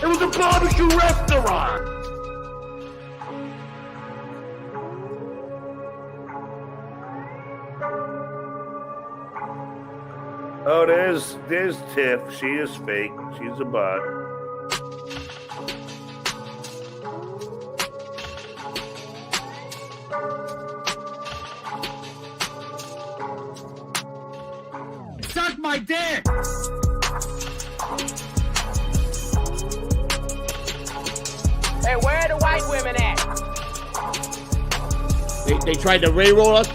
was a barbecue restaurant. Oh, there's Tiff. She is fake. She's a bot. Suck my dick! Hey, where are the white women at? They tried to re-roll us.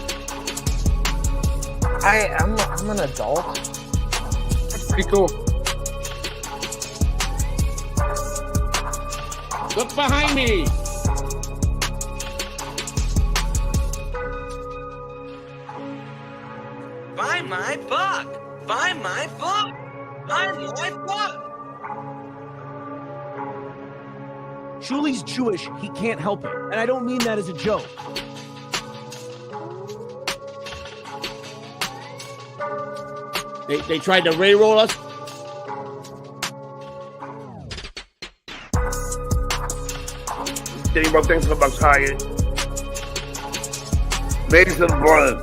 I'm an adult. That's pretty cool. Look behind me! Buy my book! Buy my book! Buy my book! Shuli's Jewish, he can't help it. And I don't mean that as a joke. They tried to re-roll us. Getting about things about Hyatt. Ladies and brothers.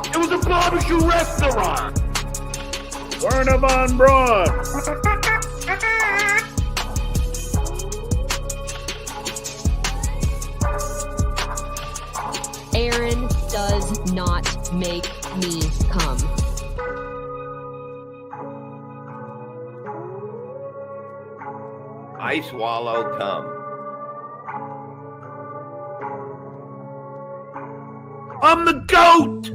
It was a barbecue restaurant. Werner von Braun. Aaron does not make me come. I swallow cum. I'm the goat.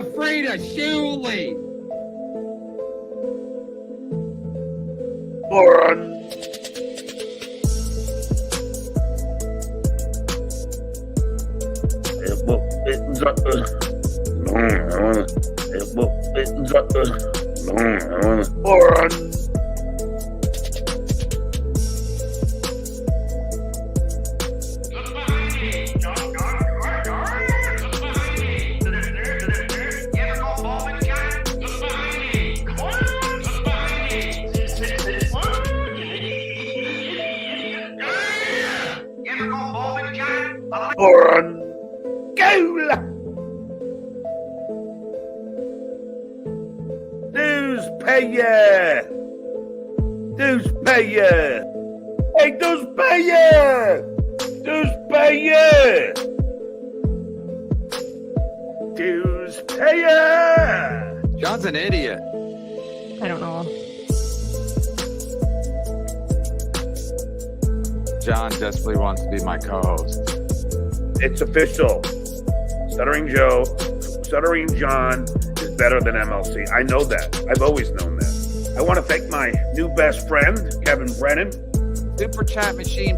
Afraid of Shuli! Moron. Moron. Moron. Goal. Dues payer. Dues payer. Hey, dues payer. Dues payer. Dues payer. John's an idiot. I don't know. John desperately wants to be my co-host. It's official. Stuttering John is better than MLC. I know that. I've always known that. I want to thank my new best friend, Kevin Brennan. Super chat machine.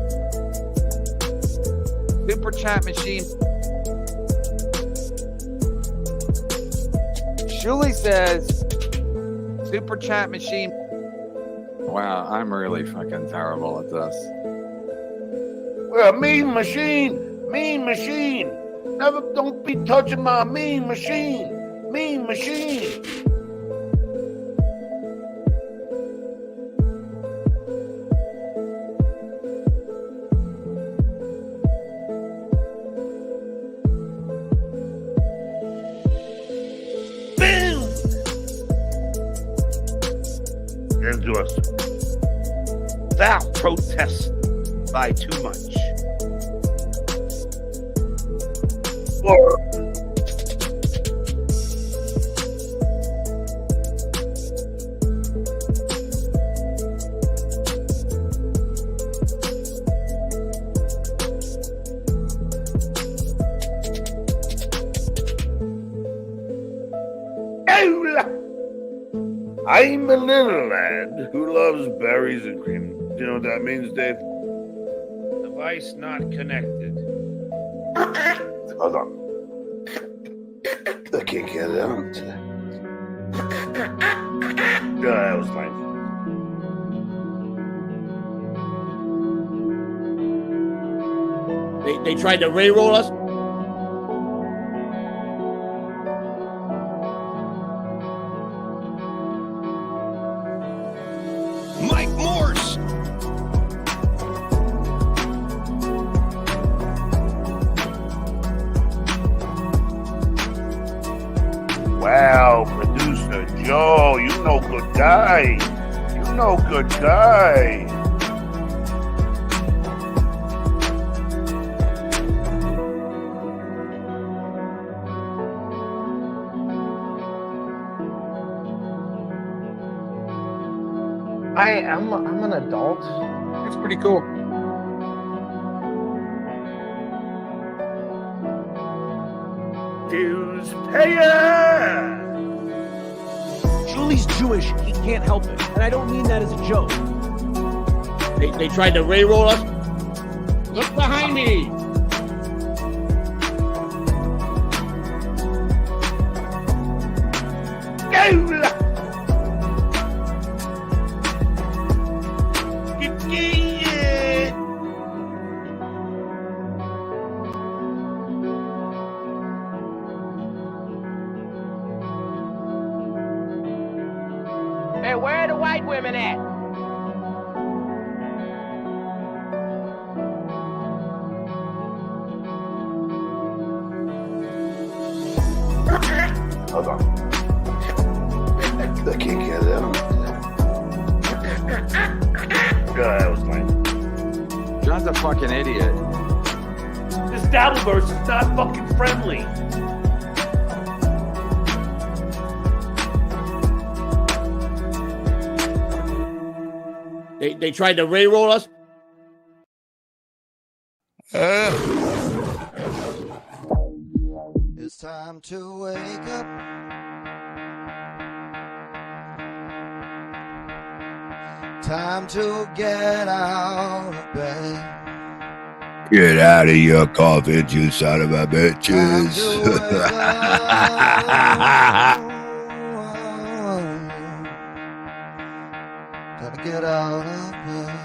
Super chat machine. Shuli says, super chat machine. Wow, I'm really fucking terrible at this. We're a mean machine. Mean machine. Never, don't be touching my mean machine. Mean machine. Boom. Into us. Thou protest by too much. Or I'm a little lad who loves berries and cream. Do you know what that means, Dave? Device not connected. Hold on. I can't get it out. Yeah, that was fine. They tried to re-roll us. Wow, producer Joe, you know good guy. You know good guy. I'm an adult. It's pretty cool. Dues payer. Shuli's Jewish. He can't help it. And I don't mean that as a joke. They tried to re-roll us. Look behind me. Hey, where are the white women at? Hold on. I can't get it out. That was fine. John's a fucking idiot. This Dabbleverse is not fucking friendly. They tried to re-roll us. It's time to wake up. Time to get out of bed. Get out of your coffin, you son of a bitches. Gotta get out of bed.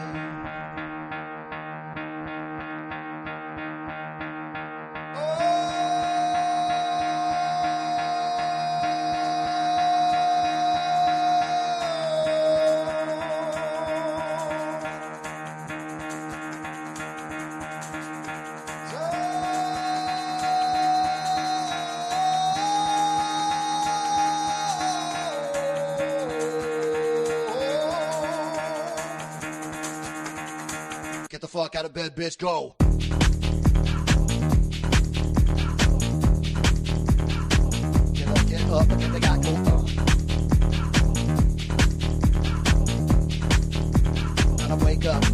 Get the fuck out of bed, bitch, go. Get up, and then they got go up.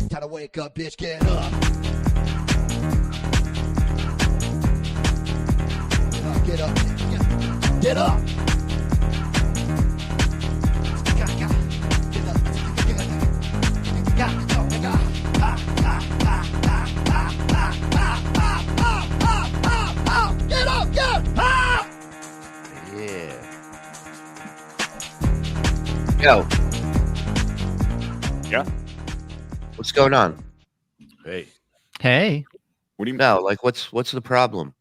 Time to wake up, bitch, get up. Get up, get up. Yo. Yeah. What's going on? Hey. Hey. What do you mean? No, like what's the problem?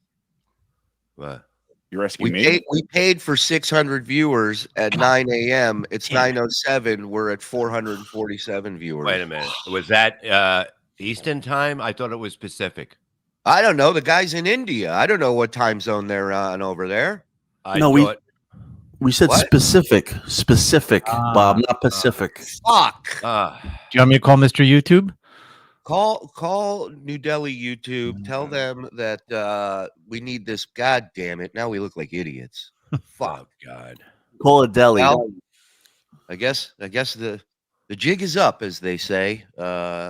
What? You're asking me? We paid for 600 viewers at 9 a.m. It's 9:07. We're at 447 viewers. Wait a minute. Was that Eastern time? I thought it was Pacific. I don't know. The guy's in India. I don't know what time zone they're on over there. We said What? specific, Bob, not Pacific. Fuck. Do you want me to call Mr. YouTube? Call New Delhi YouTube. Tell them that we need this. God damn it! Now we look like idiots. Fuck. Oh, God. Call it Delhi. Well, I guess the jig is up, as they say.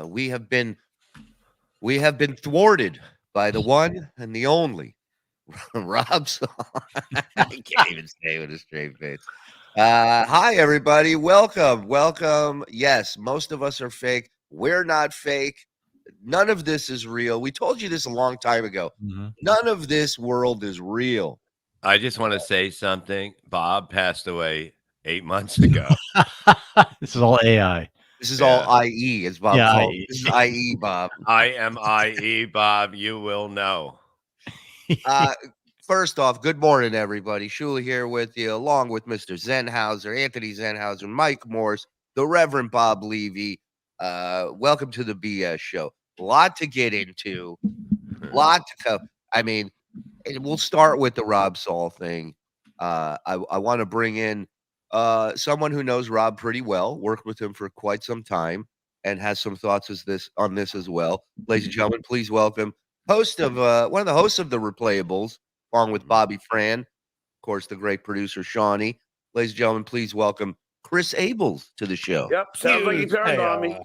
We have been thwarted by the one and the only Rob Song. I can't even say it with a straight face. Hi, everybody. Welcome. Yes, most of us are fake. We're not fake. None of this is real. We told you this a long time ago. Mm-hmm. None of this world is real. I just want to say something. Bob passed away 8 months ago. This is all AI. This is all IE, as Bob calls it. This is IE, Bob. I am IE, Bob. You will know. First off, good morning, everybody. Shuli here with you, along with Mr. Zenhauser, Anthony Zenhauser, Mike Morse, the Reverend Bob Levy. Welcome to the BS show. A lot to get into. A lot to come. I mean, we'll start with the Rob Saul thing. I want to bring in someone who knows Rob pretty well, worked with him for quite some time, and has some thoughts on this as well. Ladies and gentlemen, please welcome host of one of the hosts of the RePlayAbles, along with Bobby Fran, of course, the great producer Shawnee. Ladies and gentlemen, please welcome Chris Abels to the show. Yep, sounds like he turned on me.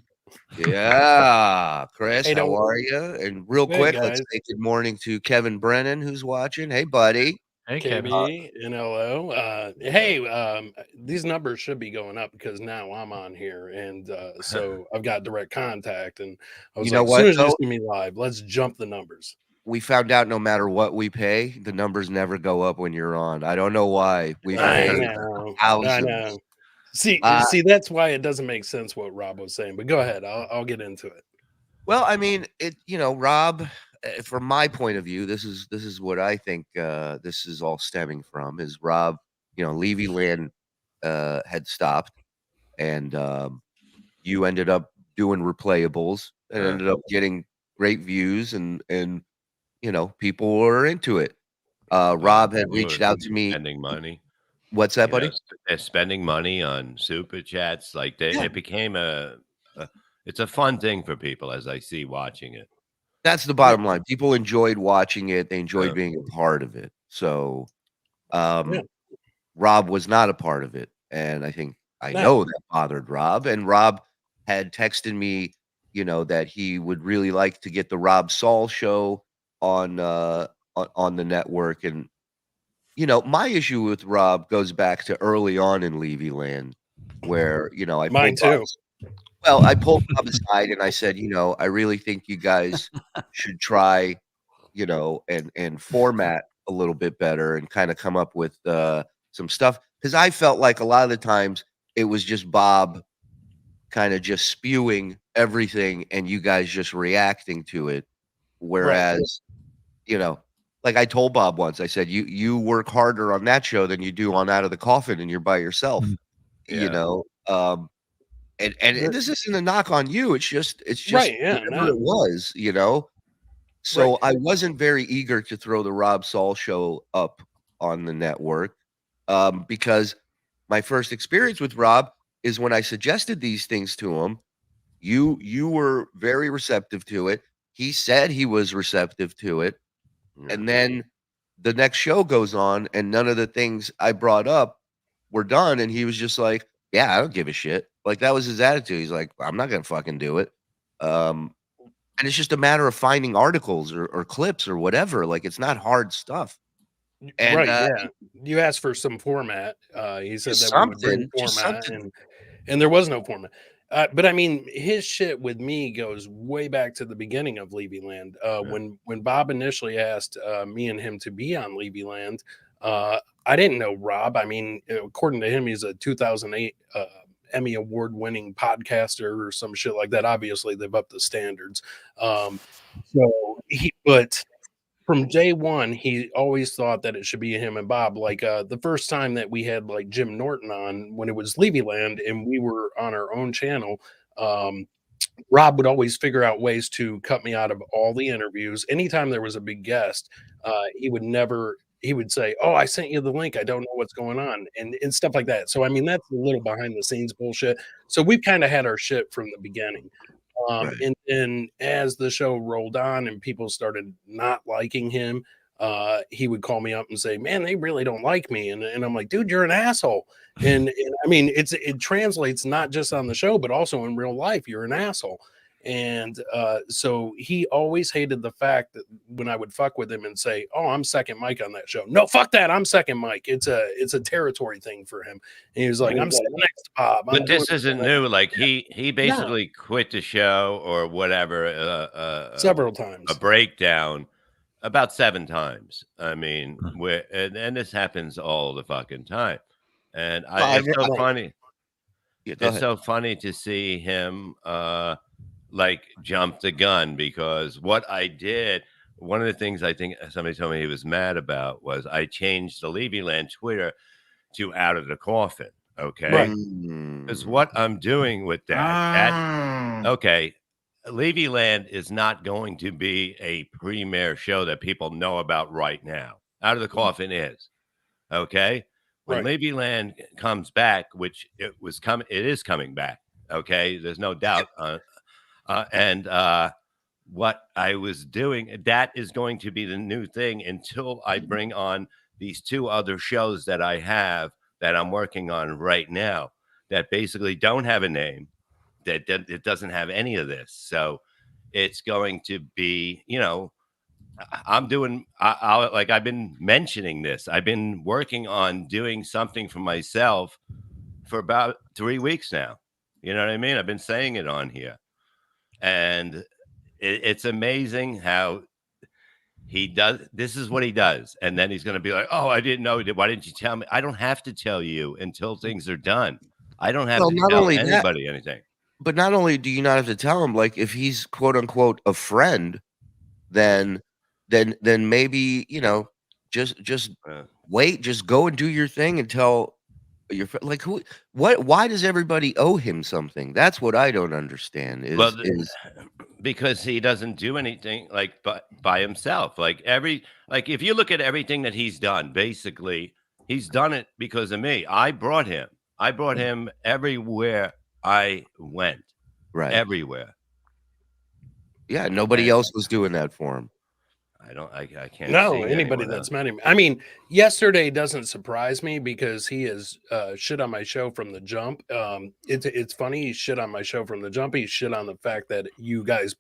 Yeah, Chris, Hey, how are you? And real Hey, quick, guys. let's say good morning to Kevin Brennan, who's watching. Hey, buddy. Hey, Kevin. KB, NLO. Hey, these numbers should be going up because now I'm on here, and so I've got direct contact. And I was You know like, what, as soon as you though? see me live, let's jump the numbers. We found out no matter what we pay, the numbers never go up when you're on. I don't know why. We've I paid know. thousands. I know. See, that's why it doesn't make sense what Rob was saying. But go ahead, I'll get into it. Well, I mean, Rob, from my point of view, this is what I think this is all stemming from is Rob, Levy Land had stopped, and you ended up doing RePlayables and ended up getting great views, and people were into it. Rob had reached out to me. Spending money. What's that, buddy? They're spending money on super chats. Like it became it's a fun thing for people as I see watching it. That's the bottom line. People enjoyed watching it. They enjoyed being a part of it. So Rob was not a part of it. And I know that bothered Rob. And Rob had texted me, that he would really like to get the Rob Saul show on the network. And my issue with Rob goes back to early on in Levy Land, where I mine too. I pulled Bob aside and I said, I really think you guys should try, and format a little bit better and kind of come up with some stuff, because I felt like a lot of the times it was just Bob kind of just spewing everything and you guys just reacting to it, whereas like I told Bob once, I said, you work harder on that show than you do on Out of the Coffin, and you're by yourself. And this isn't a knock on you. It's just whatever it was, So I wasn't very eager to throw the Rob Saul show up on the network, because my first experience with Rob is when I suggested these things to him. You were very receptive to it. He said he was receptive to it. And then the next show goes on and none of the things I brought up were done. And he was just like, yeah, I don't give a shit. Like, that was his attitude. He's like, I'm not going to fucking do it. And it's just a matter of finding articles or clips or whatever. Like, it's not hard stuff. And, you asked for some format. He said that we would bring format, and there was no format. But I mean, his shit with me goes way back to the beginning of Levy Land. When Bob initially asked me and him to be on Levy Land, I didn't know Rob. I mean, according to him, he's a 2008 Emmy Award-winning podcaster or some shit like that. Obviously, they've upped the standards. But from day one, he always thought that it should be him and Bob. Like the first time that we had like Jim Norton on when it was Levy Land and we were on our own channel, Rob would always figure out ways to cut me out of all the interviews. Anytime there was a big guest, he would say, oh, I sent you the link. I don't know what's going on and stuff like that. So, I mean, that's a little behind the scenes bullshit. So we've kind of had our shit from the beginning. And then as the show rolled on and people started not liking him, he would call me up and say, man, they really don't like me. And I'm like, dude, you're an asshole. And I mean, it translates not just on the show, but also in real life, you're an asshole. And so he always hated the fact that when I would fuck with him and say, oh, I'm second mic on that show. No, fuck that. I'm second mic. It's a territory thing for him. And he was like, I'm sitting next to Bob. But this isn't new. Like he basically quit the show or whatever. Several times. A breakdown about 7 times. I mean, and this happens all the fucking time. And it's so funny. It's so funny to see him like jump the gun, because what I did, one of the things I think somebody told me he was mad about was I changed the Levy Land Twitter to Out of the Coffin. Okay. Because what I'm doing with that, Levy Land is not going to be a premier show that people know about right now. Out of the Coffin is. Okay. When Right. Levy Land comes back, which it is coming back. Okay. There's no doubt. What I was doing, that is going to be the new thing until I bring on these 2 other shows that I have that I'm working on right now that basically don't have a name, that it doesn't have any of this. So it's going to be, I'm doing, like I've been mentioning this. I've been working on doing something for myself for about 3 weeks now. You know what I mean? I've been saying it on here. And it's amazing how he does. This is what he does. And then he's going to be like, oh, I didn't know. Why didn't you tell me? I don't have to tell you until things are done. I don't have to tell anybody anything. But not only do you not have to tell him, like if he's quote unquote a friend, then maybe, just wait, just go and do your thing and tell your friend. Like why does everybody owe him something? That's what I don't understand is because he doesn't do anything like by himself. Like if you look at everything that he's done, basically he's done it because of me. I brought him everywhere I went. Right. Everywhere. Yeah, nobody else was doing that for him. I can't. No, anybody that's met him. I mean, yesterday doesn't surprise me because he is shit on my show from the jump. It's funny he shit on my show from the jump. He shit on the fact that you guys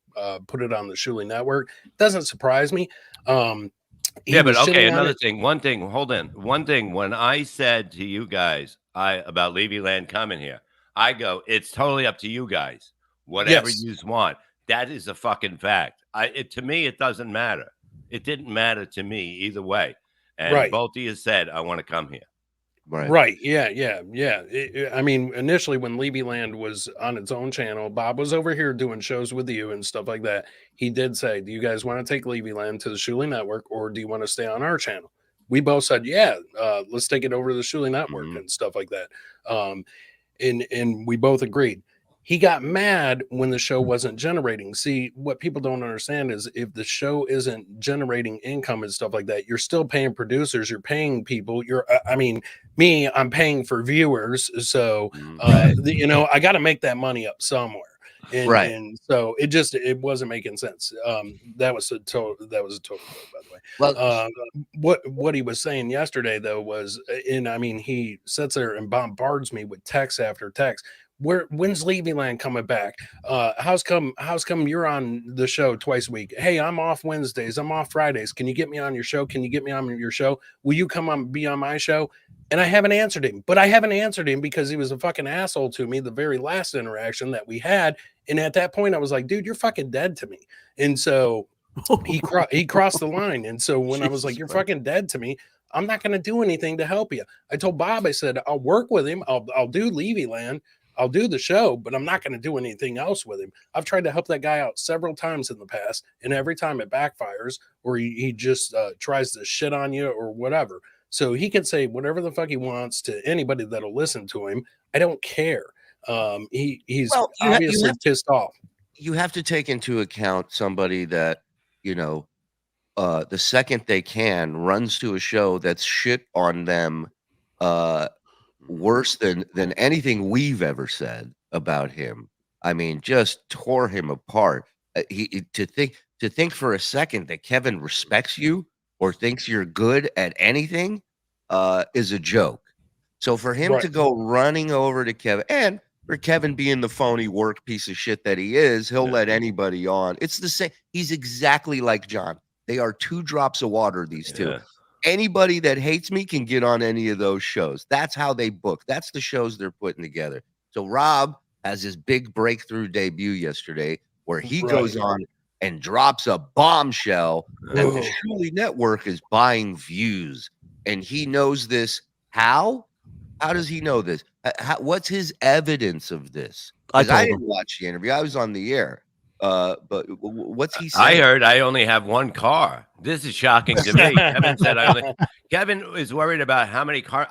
put it on the Shuli Network. Doesn't surprise me. Yeah, but okay, another thing. One thing, hold on. One thing, when I said to you guys about Levy Land coming here, I go, it's totally up to you guys. Whatever you want. That is a fucking fact. To me, it doesn't matter. It didn't matter to me either way. And both of you said, I want to come here. Right. Yeah. I mean, initially when Levy Land was on its own channel, Bob was over here doing shows with you and stuff like that. He did say, do you guys want to take Levy Land to the Shuli Network or do you want to stay on our channel? We both said, yeah, let's take it over to the Shuli Network and stuff like that. And we both agreed. He got mad when the show wasn't generating. See, what people don't understand is if the show isn't generating income and stuff like that, you're still paying producers, you're paying people. I'm paying for viewers. So, I got to make that money up somewhere. And so it wasn't making sense. That was a total joke, by the way. What he was saying yesterday though was, he sits there and bombards me with text after text. When's Levy Land coming back? How's come you're on the show twice a week? Hey, I'm off Wednesdays. I'm off Fridays. Can you get me on your show? Can you get me on your show? Will you be on my show? And I haven't answered him, but I haven't answered him because he was a fucking asshole to me the very last interaction that we had. And at that point I was like, dude, you're fucking dead to me. And so he crossed the line. And so when I was like, you're fucking dead to me, I'm not going to do anything to help you. I told Bob, I said, I'll work with him. I'll do Levy Land. I'll do the show, but I'm not going to do anything else with him. I've tried to help that guy out several times in the past, and every time it backfires or he just tries to shit on you or whatever. So he can say whatever the fuck he wants to anybody that'll listen to him. I don't care. He's obviously pissed off. You have to take into account somebody that, the second they can runs to a show that's shit on them worse than anything we've ever said about him. I mean, just tore him apart. To think for a second that Kevin respects you or thinks you're good at anything is a joke. So for him to go running over to Kevin, and for Kevin being the phony work piece of shit that he is, he'll let anybody on. It's the same. He's exactly like John. They are 2 drops of water, these two. Anybody that hates me can get on any of those shows. That's how they book. That's the shows they're putting together. So Rob has his big breakthrough debut yesterday where he goes on and drops a bombshell that the Shuli Network is buying views. And he knows this. How? How does he know this? What's his evidence of this? I didn't watch the interview. I was on the air. But what's he saying? I heard I only have 1 car. This is shocking to me. Kevin said Kevin is worried about how many cars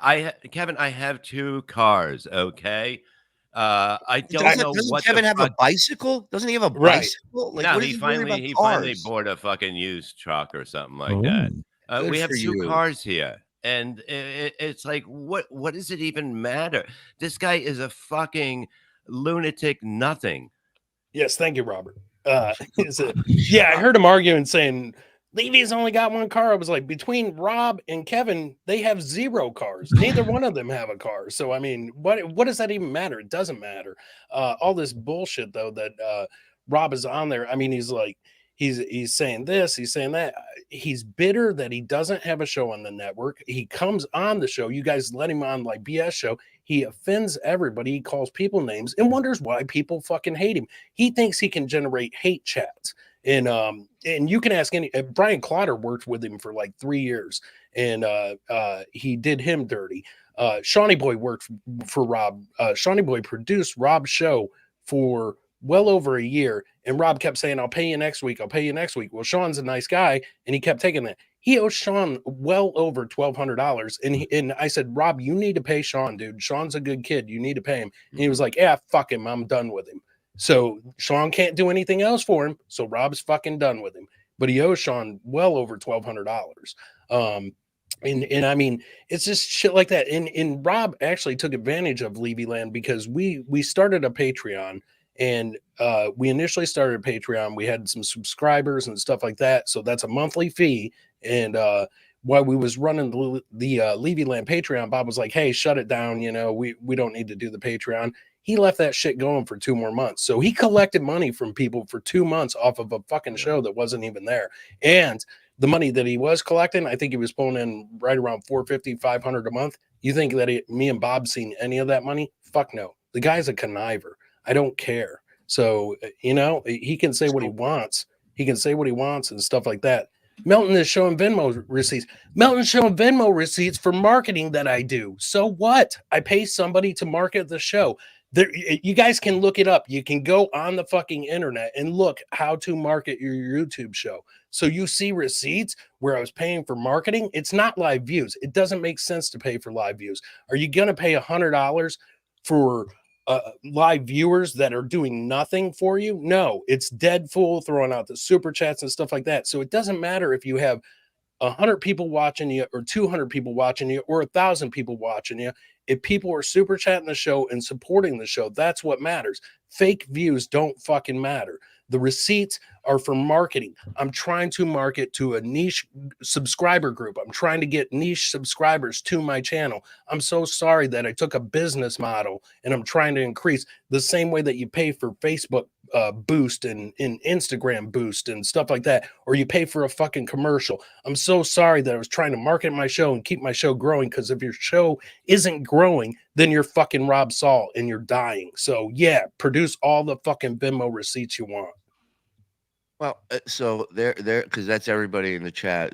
Kevin, I have 2 cars. Okay. I don't know what Kevin have a bicycle? Doesn't he have a bicycle? Like, no, he finally bought a fucking used truck or something like that. We have 2 cars here. And it's like, what does it even matter? This guy is a fucking lunatic nothing. Yes, thank you, Robert. Yeah, I heard him arguing saying Levy's only got one car. I was like, between Rob and Kevin, they have 0 cars. Neither one of them have a car. So I mean, what does that even matter? It doesn't matter. All this bullshit though that Rob is on there. I mean, he's like, he's saying this, he's saying that. He's bitter that he doesn't have a show on the network. He comes on the show. You guys let him on like BS show. He offends everybody. He calls people names and wonders why people fucking hate him. He thinks he can generate hate chats. And you can ask any. Brian Clotter worked with him for like 3 years, and he did him dirty. Shawnee Boy worked for Rob. Shawnee Boy produced Rob's show for well over a year, and Rob kept saying, "I'll pay you next week. I'll pay you next week." Well, Sean's a nice guy, and he kept taking that. He owes Sean well over $1,200, and I said, "Rob, you need to pay Sean, dude. Sean's a good kid. You need to pay him." And he was like, "Yeah, fuck him. I'm done with him." So Sean can't do anything else for him. So Rob's fucking done with him. But he owes Sean well over $1,200. And I mean, it's just shit like that. And Rob actually took advantage of Levy Land because we started a Patreon, and we initially started a Patreon. We had some subscribers and stuff like that. So that's a monthly fee. And while we was running the Levy Land Patreon, Bob was like, "Hey, shut it down. You know, we don't need to do the Patreon." He left that shit going for 2 more months. So he collected money from people for 2 months off of a fucking show that wasn't even there. And the money that he was collecting, I think he was pulling in right around $450, $500 a month. You think that me and Bob seen any of that money? Fuck no. The guy's a conniver. I don't care. So, you know, he can say what he wants. He can say what he wants and stuff like that. Melton is showing Venmo receipts. Melton's showing Venmo receipts for marketing that I do. So what? I pay somebody to market the show. There, you guys can look it up. You can go on the fucking internet and look how to market your YouTube show. So you see receipts where I was paying for marketing. It's not live views. It doesn't make sense to pay for live views. Are you going to pay $100 for live viewers that are doing nothing for you? No, it's dead fool throwing out the super chats and stuff like that. So it doesn't matter if you have 100 people watching you or 200 people watching you or 1,000 people watching you. If people are super chatting the show and supporting the show, that's what matters. Fake views don't fucking matter. The receipts are for marketing. I'm trying to market to a niche subscriber group. I'm trying to get niche subscribers to my channel. I'm so sorry that I took a business model and I'm trying to increase the same way that you pay for Facebook boost and Instagram boost and stuff like that, or you pay for a fucking commercial. I'm so sorry that I was trying to market my show and keep my show growing, because if your show isn't growing, then you're fucking Rob Saul and you're dying. So yeah, produce all the fucking Venmo receipts you want. Well, so there, because that's everybody in the chat.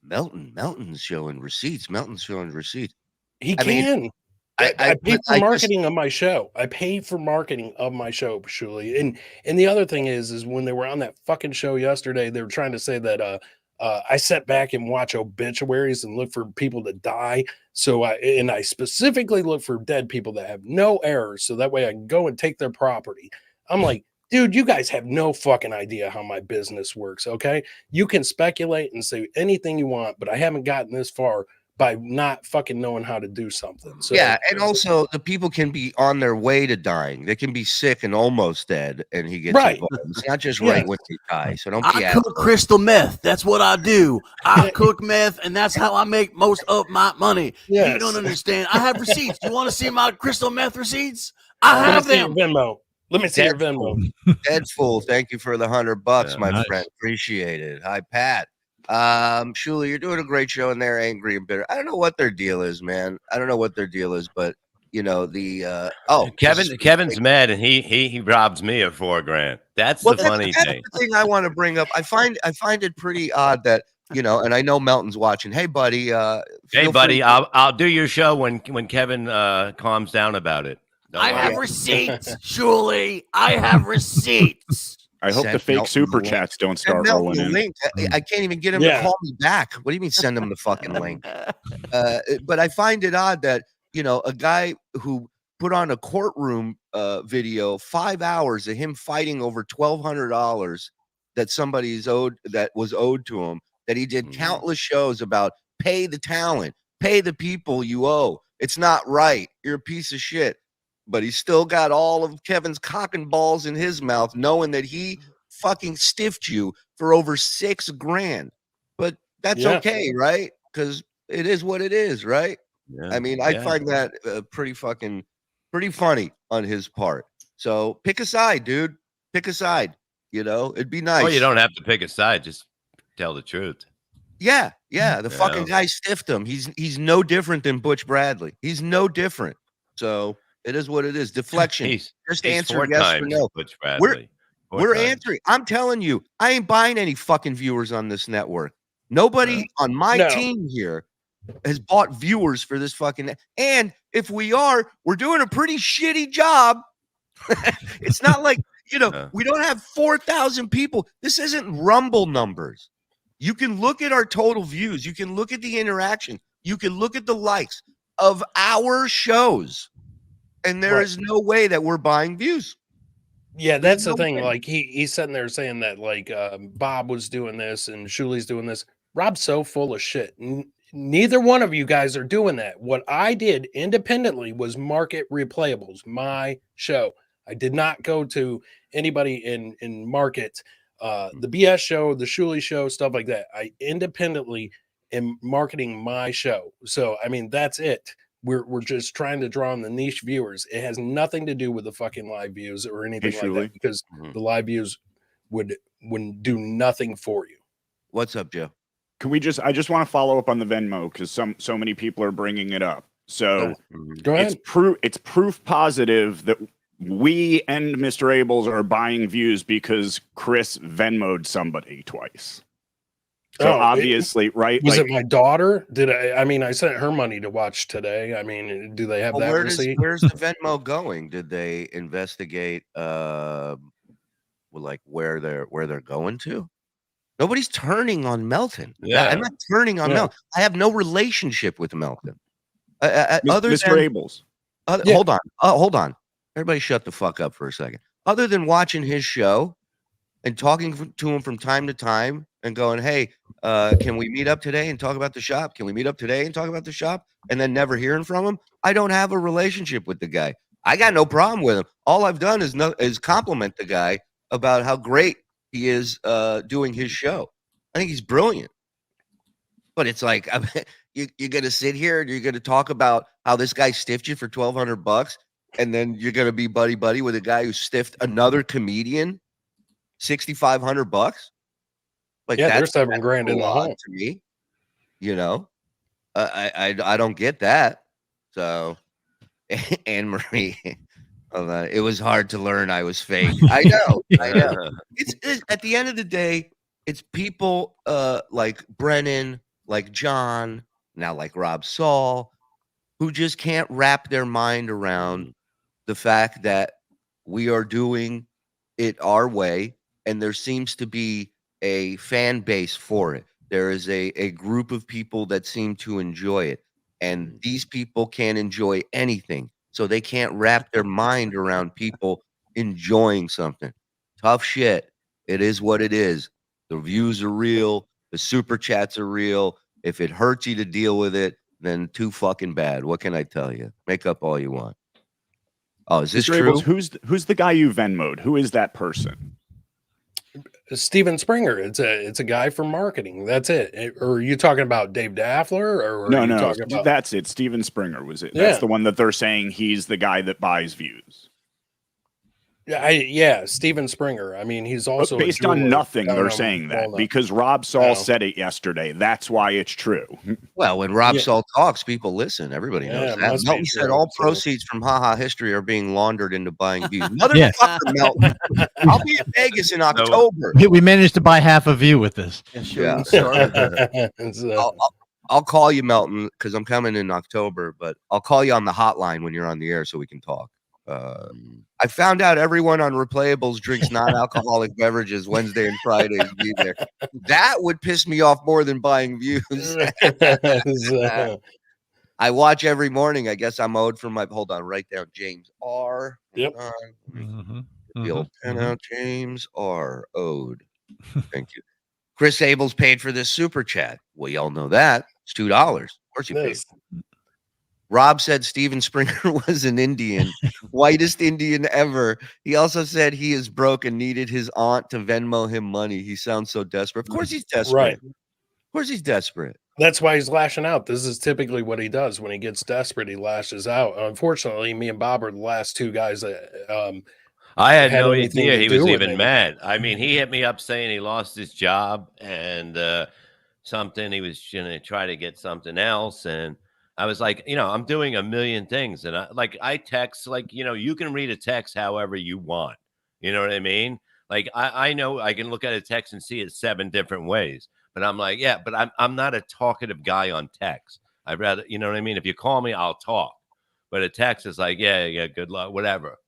Melton's showing receipts. Melton's showing receipts. He can. I pay for marketing of my show. I pay for marketing of my show, Shuli. And the other thing is when they were on that fucking show yesterday, they were trying to say that I sat back and watch obituaries and look for people to die. So I specifically look for dead people that have no errors, so that way I can go and take their property. I'm like, dude, you guys have no fucking idea how my business works, okay? You can speculate and say anything you want, but I haven't gotten this far by not fucking knowing how to do something. So yeah, and also the people can be on their way to dying. They can be sick and almost dead, and he gets involved. It's not just right when they die. So don't be. I cook crystal meth. That's what I do. I cook meth, and that's how I make most of my money. Yes. You don't understand. I have receipts. You want to see my crystal meth receipts? I have them. Venmo. Let me see your Venmo. Deadful, thank you for the $100, my friend. Appreciate it. Hi, Pat. Shuli, you're doing a great show, and they're angry and bitter. I don't know what their deal is, man. I don't know what their deal is, but you know the Kevin's mad, and he robs me of $4,000. That's the funny thing. The thing I want to bring up. I find it pretty odd that, you know, and I know Melton's watching. Hey, buddy. Hey, buddy. I'll do your show when Kevin calms down about it. I have receipts, Shuli. I have receipts. I hope the fake super chats don't start rolling in. Link. I can't even get him to call me back. What do you mean send him the fucking link? But I find it odd that, you know, a guy who put on a courtroom video, 5 hours of him fighting over $1,200 that somebody's owed, that was owed to him, that he did countless shows about Pay the talent. Pay the people you owe. It's not right. You're a piece of shit. But he's still got all of Kevin's cock and balls in his mouth, knowing that he fucking stiffed you for over $6,000. But that's okay, right? Because it is what it is, right? Yeah. I mean, I find that pretty funny on his part. So pick a side, dude. Pick a side. You know, it'd be nice. Well, you don't have to pick a side. Just tell the truth. Yeah. The fucking guy stiffed him. He's no different than Butch Bradley. He's no different. So it is what it is. Deflection. Just answer yes or no. Butch Bradley. We're answering. I'm telling you, I ain't buying any fucking viewers on this network. Nobody on my team here has bought viewers for this fucking. And if we are, we're doing a pretty shitty job. It's not like, we don't have 4,000 people. This isn't Rumble numbers. You can look at our total views. You can look at the interaction. You can look at the likes of our shows. And there is no way that we're buying views. Yeah, that's the thing. Like he's sitting there saying that like Bob was doing this and Shuli's doing this. Rob's so full of shit. Neither one of you guys are doing that. What I did independently was market RePlayables, my show. I did not go to anybody in market the BS show, the Shuli show, stuff like that. I independently am marketing my show. So I mean, that's it. We're just trying to draw on the niche viewers. It has nothing to do with the fucking live views or anything like that, because the live views wouldn't do nothing for you. What's up, Joe? I just want to follow up on the Venmo because so many people are bringing it up. So go ahead. It's proof positive that we and Mr. Ables are buying views because Chris Venmo'd somebody twice. So obviously, right? Was it my daughter? I mean, I sent her money to watch today. I mean, do they have that receipt? Where's the Venmo going? Did they investigate where they're going to? Nobody's turning on Melton. Yeah. I'm not turning on Melton. I have no relationship with Melton. Mr. Ables. Hold on. Everybody shut the fuck up for a second. Other than watching his show and talking to him from time to time and going, hey, can we meet up today and talk about the shop? Can we meet up today and talk about the shop? And then never hearing from him. I don't have a relationship with the guy. I got no problem with him. All I've done is compliment the guy about how great he is doing his show. I think he's brilliant. But it's like, you're going to sit here and you're going to talk about how this guy stiffed you for $1,200, and then you're going to be buddy with a guy who stiffed another comedian $6,500. Like, that's $7,000 in the hole to me. I don't get that. So, Anne Marie, it was hard to learn I was fake. I know. It's at the end of the day, it's people like Brennan, like John, now like Rob Saul, who just can't wrap their mind around the fact that we are doing it our way, and there seems to be a fan base for it. There is a group of people that seem to enjoy it, and these people can't enjoy anything, so they can't wrap their mind around people enjoying something. Tough shit. It is what it is. The views are real. The super chats are real. If it hurts you to deal with it, then too fucking bad. What can I tell you? Make up all you want. Oh, is this true? Who's the guy you Venmo'd? Who is that person? Steven Springer. It's a guy from marketing. That's it. Or are you talking about Dave Daffler? Or no, that's it. Steven Springer was it. That's the one that they're saying he's the guy that buys views. Yeah, Steven Springer. I mean, he's also based on nothing. They're saying that because Rob Saul said it yesterday. That's why it's true. Well, when Rob Saul talks, people listen. Everybody knows that. Melton said all proceeds from HaHa History are being laundered into buying views. Motherfucker, Melton. I'll be in Vegas in October. We managed to buy half a view with this. Yeah. I'll call you, Melton, because I'm coming in October. But I'll call you on the hotline when you're on the air so we can talk. I found out everyone on RePlayables drinks non-alcoholic beverages Wednesday and Fridays. Be there. That would piss me off more than buying views. I watch every morning. I guess I'm owed from my. Hold on, write down James R. Yep. The old pen out. James R. owed. Thank you. Chris Abels paid for this super chat. We all know that. It's $2. Of course you paid. Rob said Steven Springer was an Indian, whitest Indian ever. He also said he is broke and needed his aunt to Venmo him money. He sounds so desperate. Of course he's desperate. Right. Of course he's desperate. That's why he's lashing out. This is typically what he does when he gets desperate. He lashes out. Unfortunately, me and Bob are the last two guys that I had no anything idea to he do was with even it. mad. I mean, he hit me up saying he lost his job and something. He was going to try to get something else. And I was like, I'm doing a million things. And I text, you can read a text however you want. You know what I mean? Like, I know I can look at a text and see it 7 different ways. But I'm like, yeah, but I'm not a talkative guy on text. I'd rather, you know what I mean? If you call me, I'll talk. But a text is like, yeah, good luck, whatever.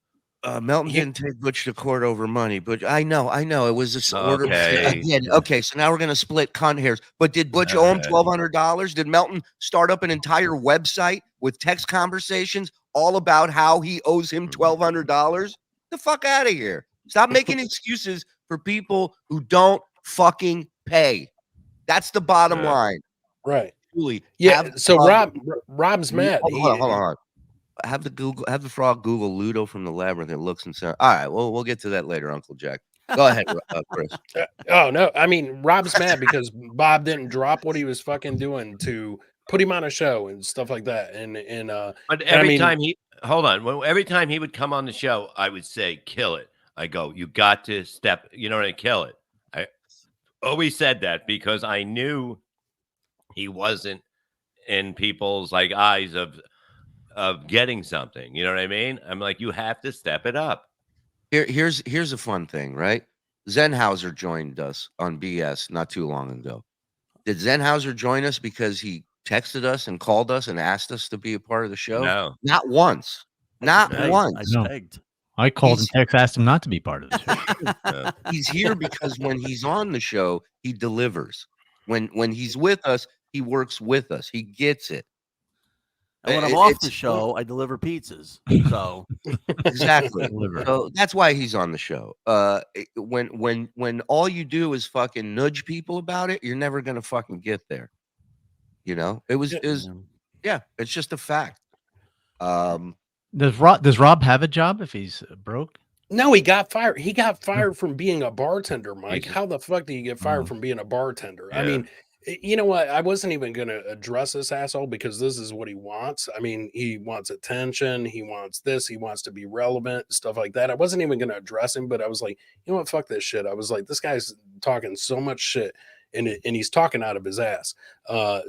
Melton didn't take Butch to court over money, but I know it was this order. Okay. Okay, so now we're gonna split cunt hairs. But did Butch owe him $1,200? Did Melton start up an entire website with text conversations all about how he owes him $1,200? The fuck out of here! Stop making excuses for people who don't fucking pay. That's the bottom line, right? Julie, yeah. So Rob's mad. Hold on. Have the frog Google Ludo from the Labyrinth. It looks and sounds. All right, well, we'll get to that later, Uncle Jack. Go ahead, Chris. Oh no, I mean Rob's mad because Bob didn't drop what he was fucking doing to put him on a show and stuff like that. But every time he would come on the show, I would say, "Kill it." I go, "You got to step. You know what? Kill it." I always said that because I knew he wasn't in people's eyes of getting something. You know what I mean? I'm like, you have to step it up. Here's a fun thing, right? Zenhauser joined us on BS not too long ago. Did Zenhauser join us because he texted us and called us and asked us to be a part of the show? No. Not once. Not once. I called and asked him not to be part of the show. He's here because when he's on the show, he delivers. When he's with us, he works with us. He gets it. And when I'm off the show, I deliver pizzas. So exactly. So that's why he's on the show. When all you do is fucking nudge people about it, you're never gonna fucking get there. It's just a fact. Does Rob have a job if he's broke? No, he got fired. He got fired from being a bartender, Mike. How the fuck do you get fired from being a bartender? Yeah. I mean, you know what? I wasn't even going to address this asshole because this is what he wants. I mean, he wants attention. He wants this. He wants to be relevant, stuff like that. I wasn't even going to address him, but I was like, you know what? Fuck this shit. I was like, this guy's talking so much shit and he's talking out of his ass.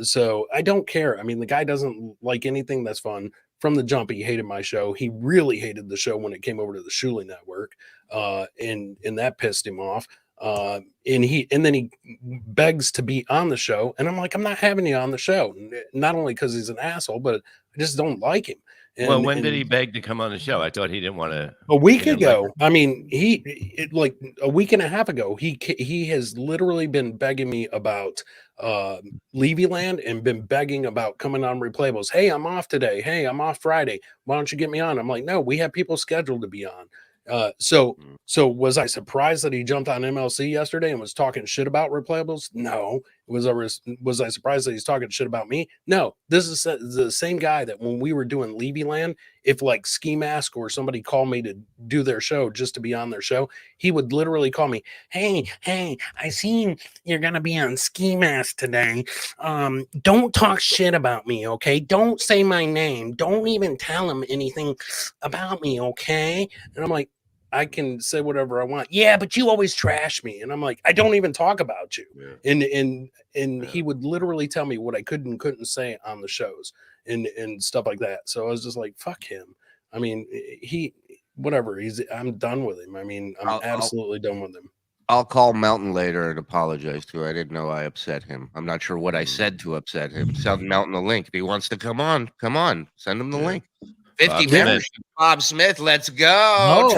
So I don't care. I mean, the guy doesn't like anything that's fun. From the jump, he hated my show. He really hated the show when it came over to the Shuli Network, and that pissed him off. And then he begs to be on the show, and I'm like, I'm not having you on the show. Not only because he's an asshole, but I just don't like him. Well, when did he beg to come on the show? I thought he didn't want to. A week ago. I mean, like a week and a half ago, he has literally been begging me about Levyland and been begging about coming on RePlayAbles. Hey, I'm off today. Hey, I'm off Friday. Why don't you get me on? I'm like, no, we have people scheduled to be on. So was I surprised that he jumped on MLC yesterday and was talking shit about RePlayAbles? No. Was I surprised that he's talking shit about me? No. This is the same guy that when we were doing Levyland, if like Ski Mask or somebody called me to do their show just to be on their show, he would literally call me, hey, I seen you're gonna be on Ski Mask today. Don't talk shit about me, okay? Don't say my name. Don't even tell him anything about me, okay? And I'm like, I can say whatever I want. Yeah, but you always trash me. And I'm like, I don't even talk about you. Yeah. And he would literally tell me what I could and couldn't say on the shows and stuff like that. So I was just like, fuck him. I mean, I'm done with him. I mean, I'm absolutely done with him. I'll call Melton later and apologize to her. I didn't know I upset him. I'm not sure what I said to upset him. Send Melton the link. If he wants to come on. Send him the link. 50 membership. Bob Smith, let's go. This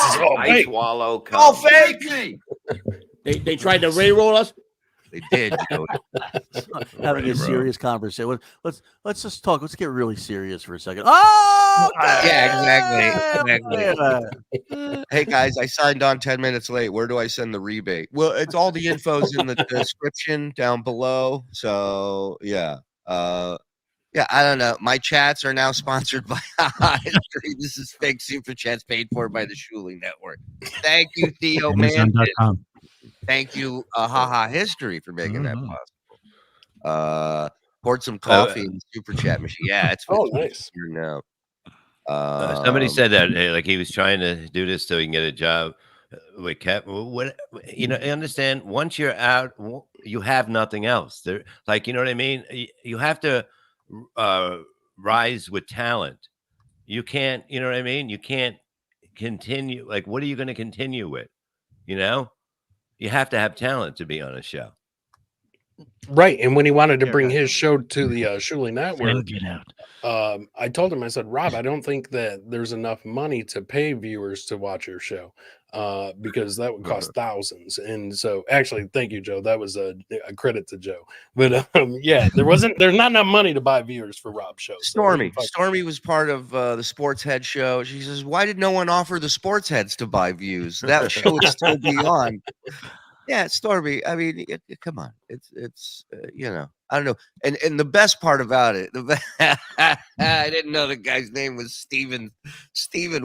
is all fake. All fake. They tried to re-roll us. They did. Joey. Having a serious conversation. Let's just talk. Let's get really serious for a second. Oh, yeah, exactly. Hey guys, I signed on 10 minutes late. Where do I send the rebate? Well, it's all the info's in the description down below. So yeah. Yeah, I don't know. My chats are now sponsored by History. This is fake super chats paid for by the Shuli Network. Thank you, Theo Amazon.com. Thank you, Haha History, for making that possible. Poured some coffee in the super chat machine. Yeah, it's nice here now. Somebody said that like he was trying to do this so he can get a job with Cap. What understand? Once you're out, you have nothing else. There, like you know what I mean. You have to rise with talent. You can't. You know what I mean. You can't continue. Like, what are you going to continue with? You know, you have to have talent to be on a show. Right. And when he wanted to bring his show to the Shuli Network, get out. I told him, I said, Rob, I don't think that there's enough money to pay viewers to watch your show because that would cost thousands. And so actually, thank you, Joe. That was a credit to Joe. But yeah, there's not enough money to buy viewers for Rob's show. Stormy was part of the Sports Head show. She says, why did no one offer the Sports Heads to buy views? That show would still be on. Yeah, Stormy. I mean, come on. It's I don't know. And the best part about it, I didn't know the guy's name was Steven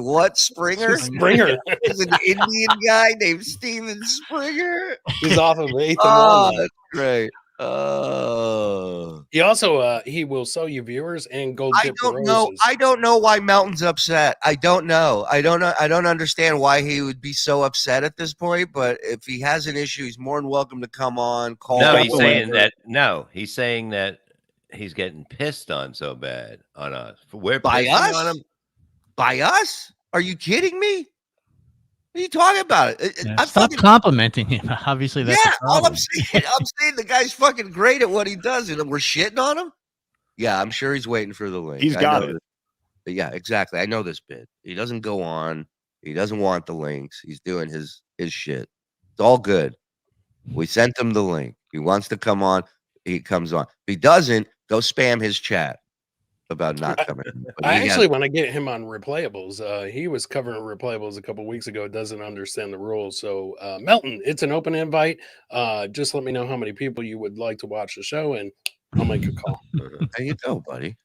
what? Springer? Springer. He's an Indian guy named Steven Springer. He's off of 8th and Oh, Walnut. that's great. Oh. He also he will sell you viewers and gold dip roses. I don't know why Melton's upset. I don't know. I don't understand why he would be so upset at this point, but if he has an issue, he's more than welcome to come on, call. No, he's saying that he's getting pissed on so bad on us. We're by us? on him. By us? Are you kidding me? What are you talking about? Stop complimenting him. Obviously, that's all I'm saying. I'm saying the guy's fucking great at what he does, and we're shitting on him. Yeah, I'm sure he's waiting for the link. He's got it. Yeah, exactly. I know this bit. He doesn't go on. He doesn't want the links. He's doing his shit. It's all good. We sent him the link. He wants to come on. He comes on. If he doesn't, go spam his chat about not coming. I actually want to get him on RePlayables. He was covering RePlayables a couple weeks ago. Doesn't understand the rules. So Melton, it's an open invite. Just let me know how many people you would like to watch the show, and I'll make a call. There you go, buddy.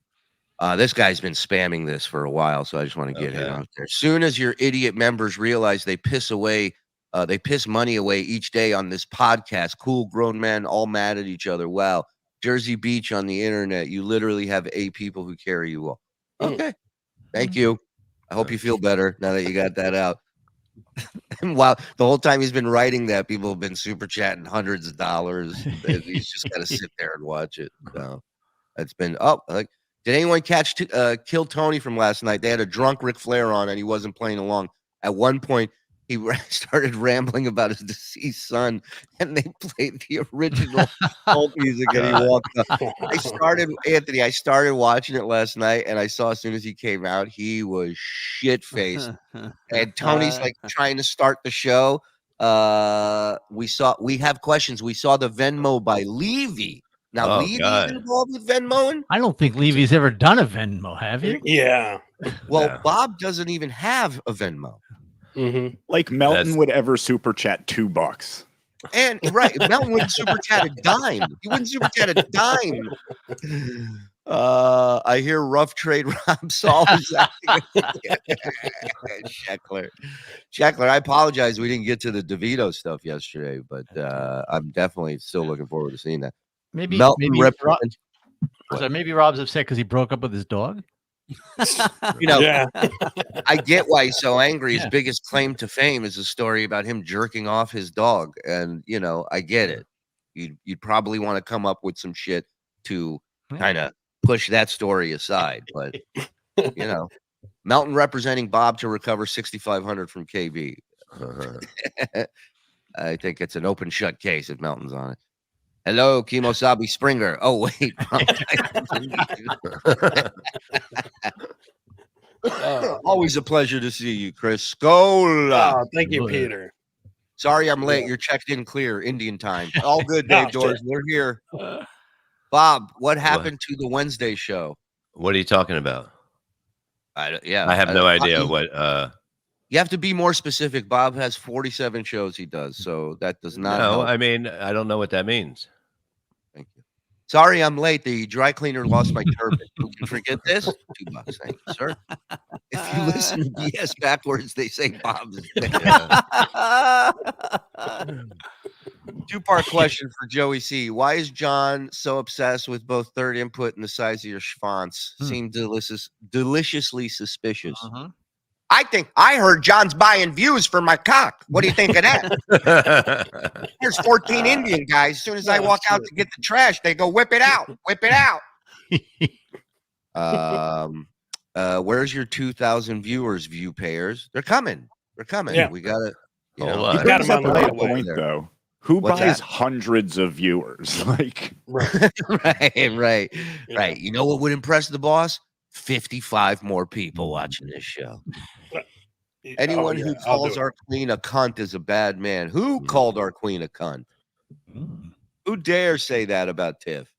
This guy's been spamming this for a while, so I just want to get him out there. As soon as your idiot members realize they piss money away each day on this podcast, cool grown men all mad at each other. Wow. Jersey Beach on the internet. You literally have 8 people who carry you all. Okay. Thank you. I hope you feel better now that you got that out. And while the whole time he's been writing that, people have been super chatting hundreds of dollars. He's just got to sit there and watch it. So it's been did anyone catch Kill Tony from last night? They had a drunk Ric Flair on and he wasn't playing along. At one point, he started rambling about his deceased son, and they played the original folk music, and he walked up. I started watching it last night, and I saw as soon as he came out, he was shit-faced. And Tony's like trying to start the show. We have questions. We saw the Venmo by Levy. Now, Levy's involved with Venmoing? I don't think Levy's ever done a Venmo, have you? Yeah. Well, Bob doesn't even have a Venmo. Mm-hmm. Like Melton would ever super chat $2. And right, Melton wouldn't super chat a dime. He wouldn't super chat a dime. I hear rough trade Rob Saul is Sheckler, I apologize. We didn't get to the DeVito stuff yesterday, but I'm definitely still looking forward to seeing that. Maybe Rob's upset because he broke up with his dog. I get why he's so angry. His biggest claim to fame is a story about him jerking off his dog, and I get it. You'd probably want to come up with some shit to kind of push that story aside, but Melton representing Bob to recover $6,500 from KB. I think it's an open shut case if Melton's on it. Hello, Kimosabi Springer. Oh, wait. Always a pleasure to see you, Chris. Scola. Oh, thank you, Peter. Sorry, I'm late. You're checked in clear. Indian time. All good, Dave Doors. We're here. Bob, what happened to the Wednesday show? What are you talking about? I have no idea what. You have to be more specific. Bob has 47 shows he does, so that does not help. I mean, I don't know what that means. Thank you. Sorry, I'm late. The dry cleaner lost my turban. Who can forget this? $2. Thank you, sir. If you listen to BS backwards, they say Bob's. Two-part question for Joey C. Why is John so obsessed with both third input and the size of your schwanz? Seem deliciously suspicious. I heard John's buying views for my cock. What do you think of that? There's 14 Indian guys. As soon as I walk out to get the trash, they go, whip it out. Whip it out. Where's your 2,000 viewers, view payers? They're coming. They're coming. Yeah. We got to, He brings up a good point, though. Who buys hundreds of viewers? Like, right. You know what would impress the boss? 55 more people watching this show. Anyone who calls our queen a cunt is a bad man. Who called our queen a cunt? Who dare say that about Tiff?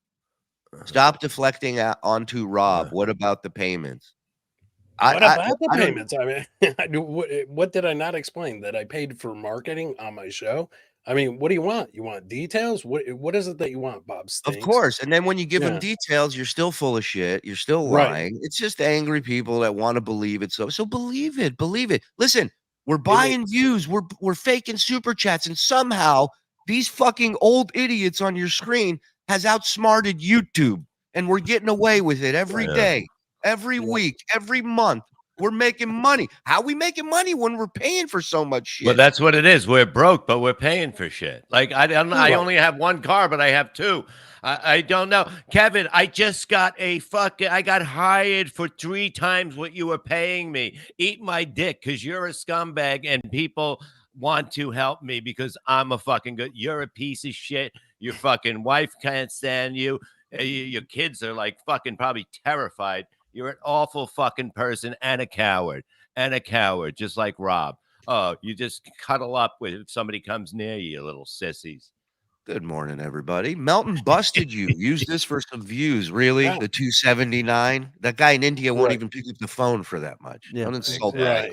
Stop deflecting onto Rob. What about the payments? What about the payments? I mean, what did I not explain? That I paid for marketing on my show? I mean, what do you want? You want details? What is it that you want, Bob? Stinks? Of course. And then when you give them details, you're still full of shit. You're still lying. It's just angry people that want to believe it. So believe it. Believe it. Listen, we're buying views. We're faking super chats. And somehow these fucking old idiots on your screen has outsmarted YouTube. And we're getting away with it every day, every week, every month. We're making money. How are we making money when we're paying for so much shit? Well, that's what it is. We're broke, but we're paying for shit. Like I only have one car, but I have two. I don't know, Kevin. I just got I got hired for 3 times what you were paying me. Eat my dick, because you're a scumbag, and people want to help me because I'm a fucking good. You're a piece of shit. Your fucking wife can't stand you. Your kids are like fucking probably terrified. You're an awful fucking person and a coward, just like Rob. Oh, you just cuddle up if somebody comes near you little sissies. Good morning, everybody. Melton busted you. Use this for some views. Really? The 279? That guy in India won't even pick up the phone for that much. Don't insult that.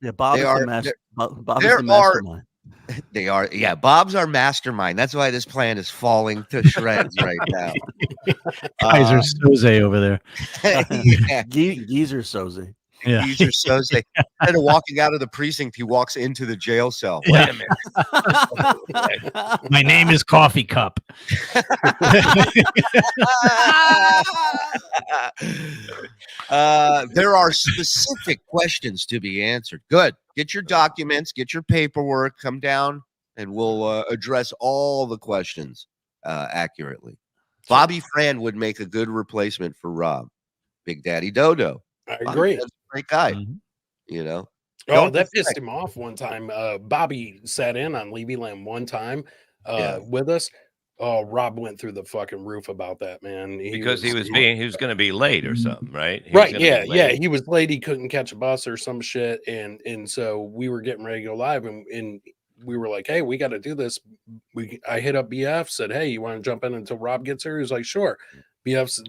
Yeah, Bob is the mastermind. They are. Yeah, Bob's our mastermind. That's why this plan is falling to shreds right now. Kaiser Soze over there. Geezer Soze. Yeah. Geezer Soze. Instead of walking out of the precinct, he walks into the jail cell. Wait a minute. My name is Coffee Cup. There are specific questions to be answered. Good. Get your documents, get your paperwork, come down, and we'll address all the questions accurately. Bobby Fran would make a good replacement for Rob. Big Daddy Dodo. I agree. That's a great guy. You know. Oh, that pissed him off one time. Bobby sat in on Levy Land one time with us. Oh, Rob went through the fucking roof about that, man. He was going to be late or something, right? Yeah. He was late. He couldn't catch a bus or some shit, and so we were getting ready to go live, and we were like, "Hey, we got to do this." I hit up BF, said, "Hey, you want to jump in until Rob gets here?" He was like, "Sure." BF's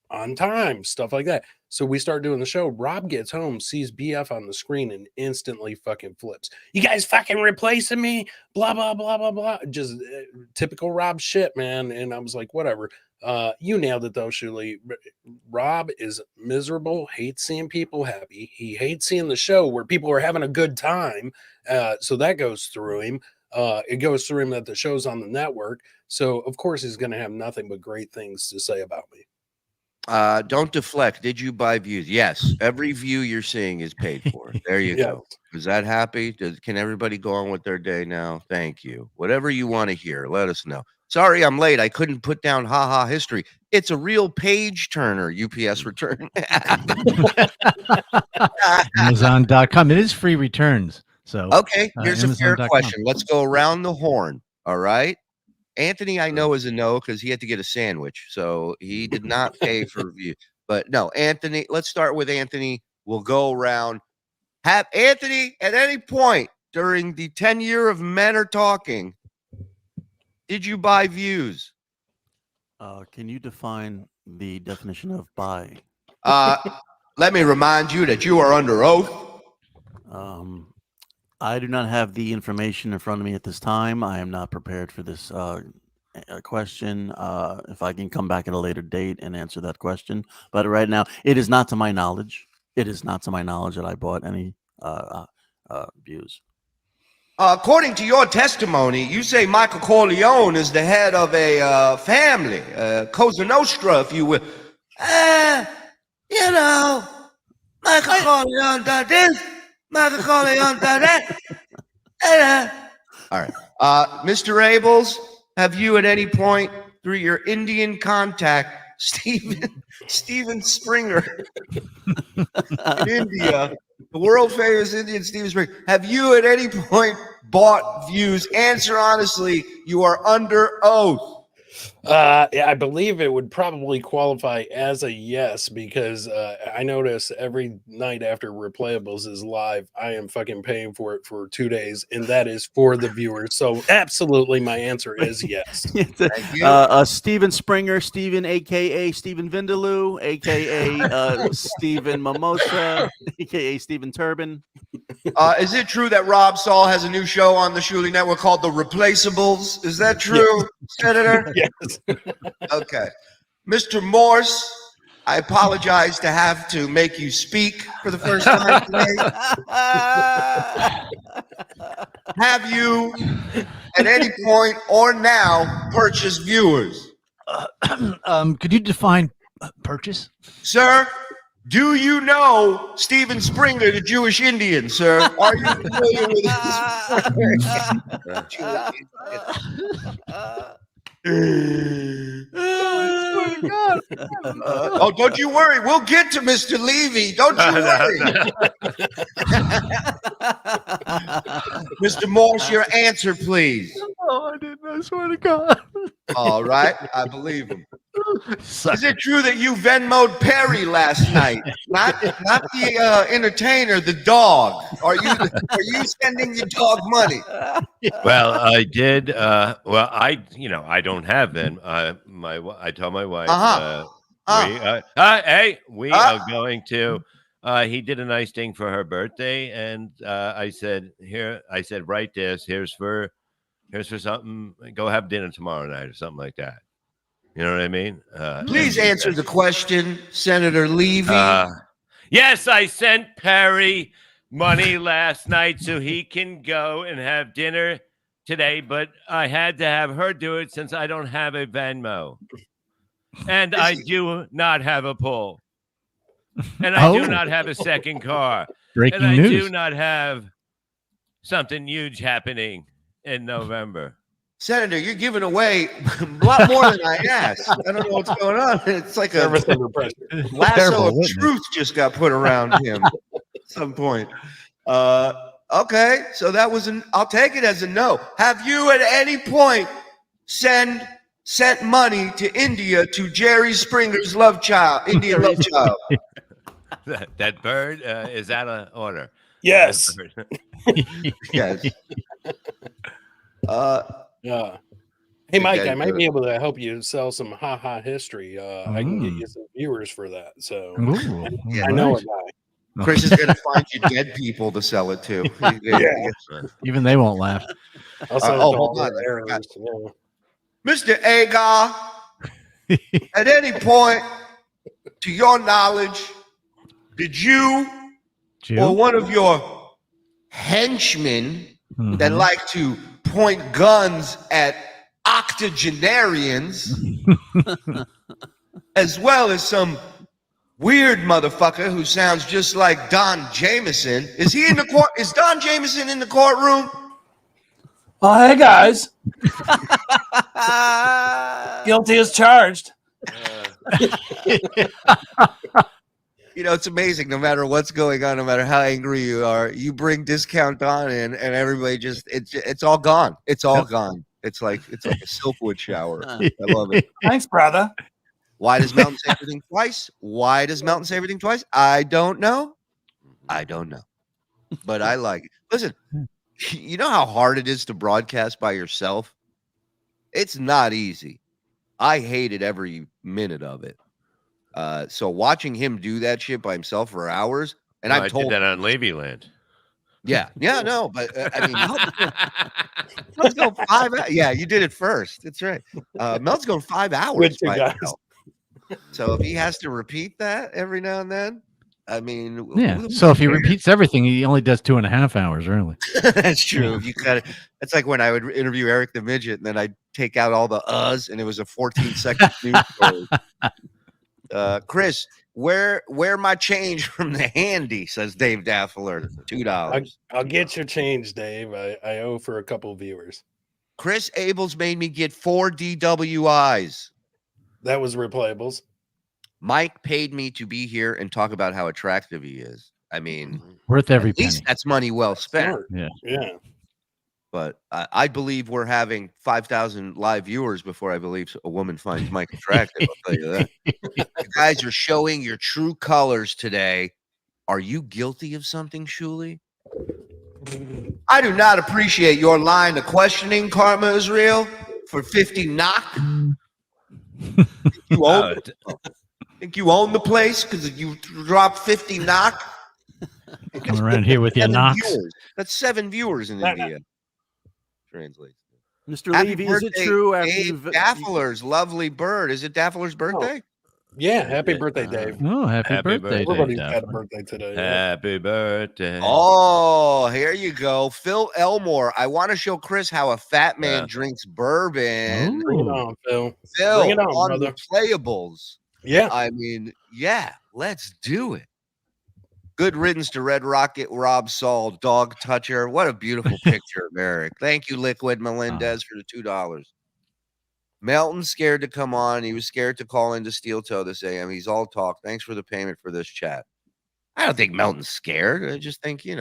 on time, stuff like that. So we start doing the show. Rob gets home, sees BF on the screen, and instantly fucking flips. You guys fucking replacing me? Blah, blah, blah, blah, blah. Just typical Rob shit, man. And I was like, whatever. You nailed it, though, Shuli. Rob is miserable, hates seeing people happy. He hates seeing the show where people are having a good time. So that goes through him. It goes through him that the show's on the network. So, of course, he's going to have nothing but great things to say about me. Don't deflect. Did you buy views? Yes. Every view you're seeing is paid for. There you go. Is that happy? Can everybody go on with their day now? Thank you. Whatever you want to hear, let us know. Sorry, I'm late. I couldn't put down haha history. It's a real page turner. UPS return. Amazon.com. It is free returns. So okay, here's a fair question. Let's go around the horn. All right. Anthony, I know, is a no because he had to get a sandwich, so he did not pay for review. But no, Anthony, let's start with Anthony. We'll go around. Have Anthony at any point during the 10-year of Men Are Talking did you buy views? Can you define the definition of buy? Let me remind you that you are under oath. I do not have the information in front of me at this time. I am not prepared for this question. If I can come back at a later date and answer that question. But right now, it is not to my knowledge. It is not to my knowledge that I bought any views. According to your testimony, you say Michael Corleone is the head of a family, Cosa Nostra, if you will. You know, Michael Corleone done this, Michael Corleone done that. All right. Mr. Ables, have you at any point through your Indian contact, Steven Springer in India, the world famous Indian Steven Springer, have you at any point bought views? Answer honestly. You are under oath. Yeah, I believe it would probably qualify as a yes, because I notice every night after RePlayAbles is live, I am fucking paying for it for 2 days, and that is for the viewers. So absolutely, my answer is yes. Steven Springer, Steven, aka Steven Vindaloo, aka Steven Mimosa, aka Steven Turban. Is it true that Rob Saul has a new show on the Shuli Network called The RePlayAbles? Is that true, Senator? Yes. Okay. Mr. Morse, I apologize to have to make you speak for the first time today. Have you, at any point or now, purchased viewers? Could you define purchase? Sir, do you know Steven Springer, the Jewish Indian, sir? Are you familiar with oh, don't you worry. We'll get to Mr. Levy. Don't you worry. Mr. Morse, your answer, please. Oh, I didn't. I swear to God. All right. I believe him. Is it true that you Venmo'd Perry last night? Not the entertainer, the dog. Are you sending your dog money? Well, I did. Well, I don't have them. I told my wife. We are going to. He did a nice thing for her birthday, and I said, write this. Here's for something. Go have dinner tomorrow night or something like that. You know what I mean? Please answer the question, Senator Levy. Yes, I sent Perry money last night so he can go and have dinner today, but I had to have her do it since I don't have a Venmo. And I do not have a pull. And I do not have a second car. Breaking and I news. do not have something huge happening in November. Senator, you're giving away a lot more than I asked. I don't know what's going on. It's like a lasso of truth just got put around him at some point. Okay, so that was I'll take it as a no. Have you at any point sent money to India to Jerry Springer's love child, Indian love child? That bird is out of order. Yes. Yes. Yeah. Hey, Mike, I might be able to help you sell some history. I can get you some viewers for that. So I know a guy. Chris is going to find you dead people to sell it to. Even they won't laugh. Hold on. Mr. Agar, at any point, to your knowledge, did you or one of your henchmen that like to point guns at octogenarians, as well as some weird motherfucker who sounds just like Don Jameson. Is he in the court? Is Don Jameson in the courtroom? Oh, hey guys. Guilty as charged. You know, it's amazing. No matter what's going on, no matter how angry you are, you bring Discount Don in, and everybody it's all gone. It's all gone. It's like a Silkwood shower. I love it. Thanks, brother. Why does Mountain say everything twice? Why does Mountain say everything twice? I don't know. But I like it. Listen, You know how hard it is to broadcast by yourself? It's not easy. I hated every minute of it. So watching him do that shit by himself for hours, and I did that on Levy Land. Yeah, no, but I mean, Mel's going 5 hours. Yeah, you did it first. That's right. Mel's going 5 hours by himself. So if he has to repeat that every now and then, I mean, yeah. So if he repeats everything, he only does 2.5 hours, really. That's true. You got it. It's like when I would interview Eric the Midget, and then I'd take out all the uhs, and it was a 14-second news story. Chris, where my change from the handy? Says Dave Daffler. $2. I'll get your change, Dave. I owe for a couple viewers. Chris Abels made me get 4 DWIs. That was replayables. Mike paid me to be here and talk about how attractive he is. I mean, worth every at least penny. that's money well spent. Yeah. Yeah. But I believe we're having 5,000 live viewers before I believe a woman finds Mike attractive. I'll tell you that. You guys are showing your true colors today. Are you guilty of something, Shuli? I do not appreciate your line of questioning, Karma is real, for 50 knock. You own it. Think you own the place because you dropped 50 knock? Come around here with your knocks. Viewers. That's 7 viewers in India. Translate. Mr. Levy, is it true? Daffler's lovely bird. Is it Daffler's birthday? Yeah, happy birthday, Dave. Oh, happy birthday, Everybody's Dave. had a birthday today. Happy birthday. Oh, here you go. Phil Elmore. I want to show Chris how a fat man drinks bourbon. Bring it on, Phil. Phil, Bring it on, brother. RePlayAbles. Yeah. I mean, yeah, let's do it. Good riddance to Red Rocket Rob Saul, dog toucher. What a beautiful picture of Eric. Thank you, Liquid Melendez, for the $2. Melton's scared to come on. He was scared to call into Steel Toe this AM. He's all talk. Thanks for the payment for this chat. I don't think Melton's scared. I just think, he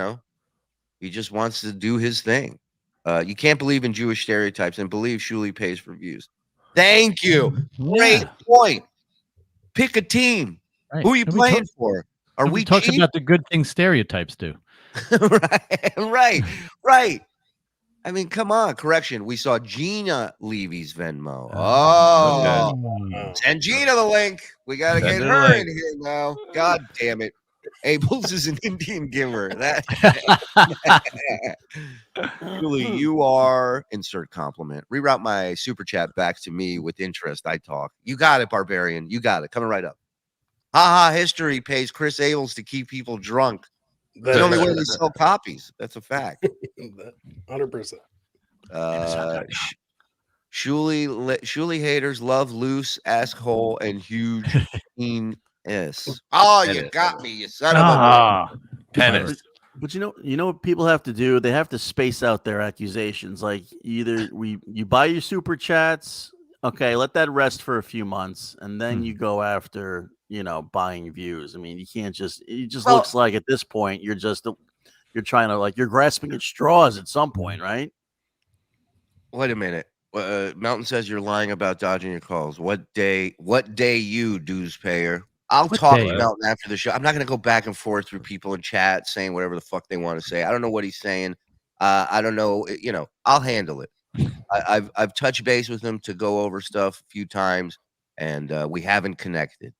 just wants to do his thing. You can't believe in Jewish stereotypes and believe Shuli pays for views. Thank you. Great point. Pick a team. Right. Who are you playing for? Are we talk cheap? about the good things stereotypes do? right. I mean, come on. Correction. We saw Gina Levy's Venmo. Oh, send Gina the link. We got to get her in here now. God damn it. Abels is an Indian giver. That Julie, you are insert compliment. Reroute my super chat back to me with interest. I talk. You got it, Barbarian. You got it. Coming right up. Haha, history pays Chris Abels to keep people drunk. That's the only way they sell copies. That's a fact. 100%. Shuli haters love loose asshole and huge penis. Oh, you got me, you son of a penis. But you know what people have to do? They have to space out their accusations. Like either you buy your super chats, okay, let that rest for a few months, and then you go after buying views. I mean, you can't just. It just looks like at this point you're trying to you're grasping at straws at some point, right? Wait a minute. Mountain says you're lying about dodging your calls. What day you dues payer? I'll talk to Mountain after the show. I'm not going to go back and forth through people in chat saying whatever the fuck they want to say. I don't know what he's saying. I don't know. I'll handle it. I've touched base with him to go over stuff a few times, and we haven't connected.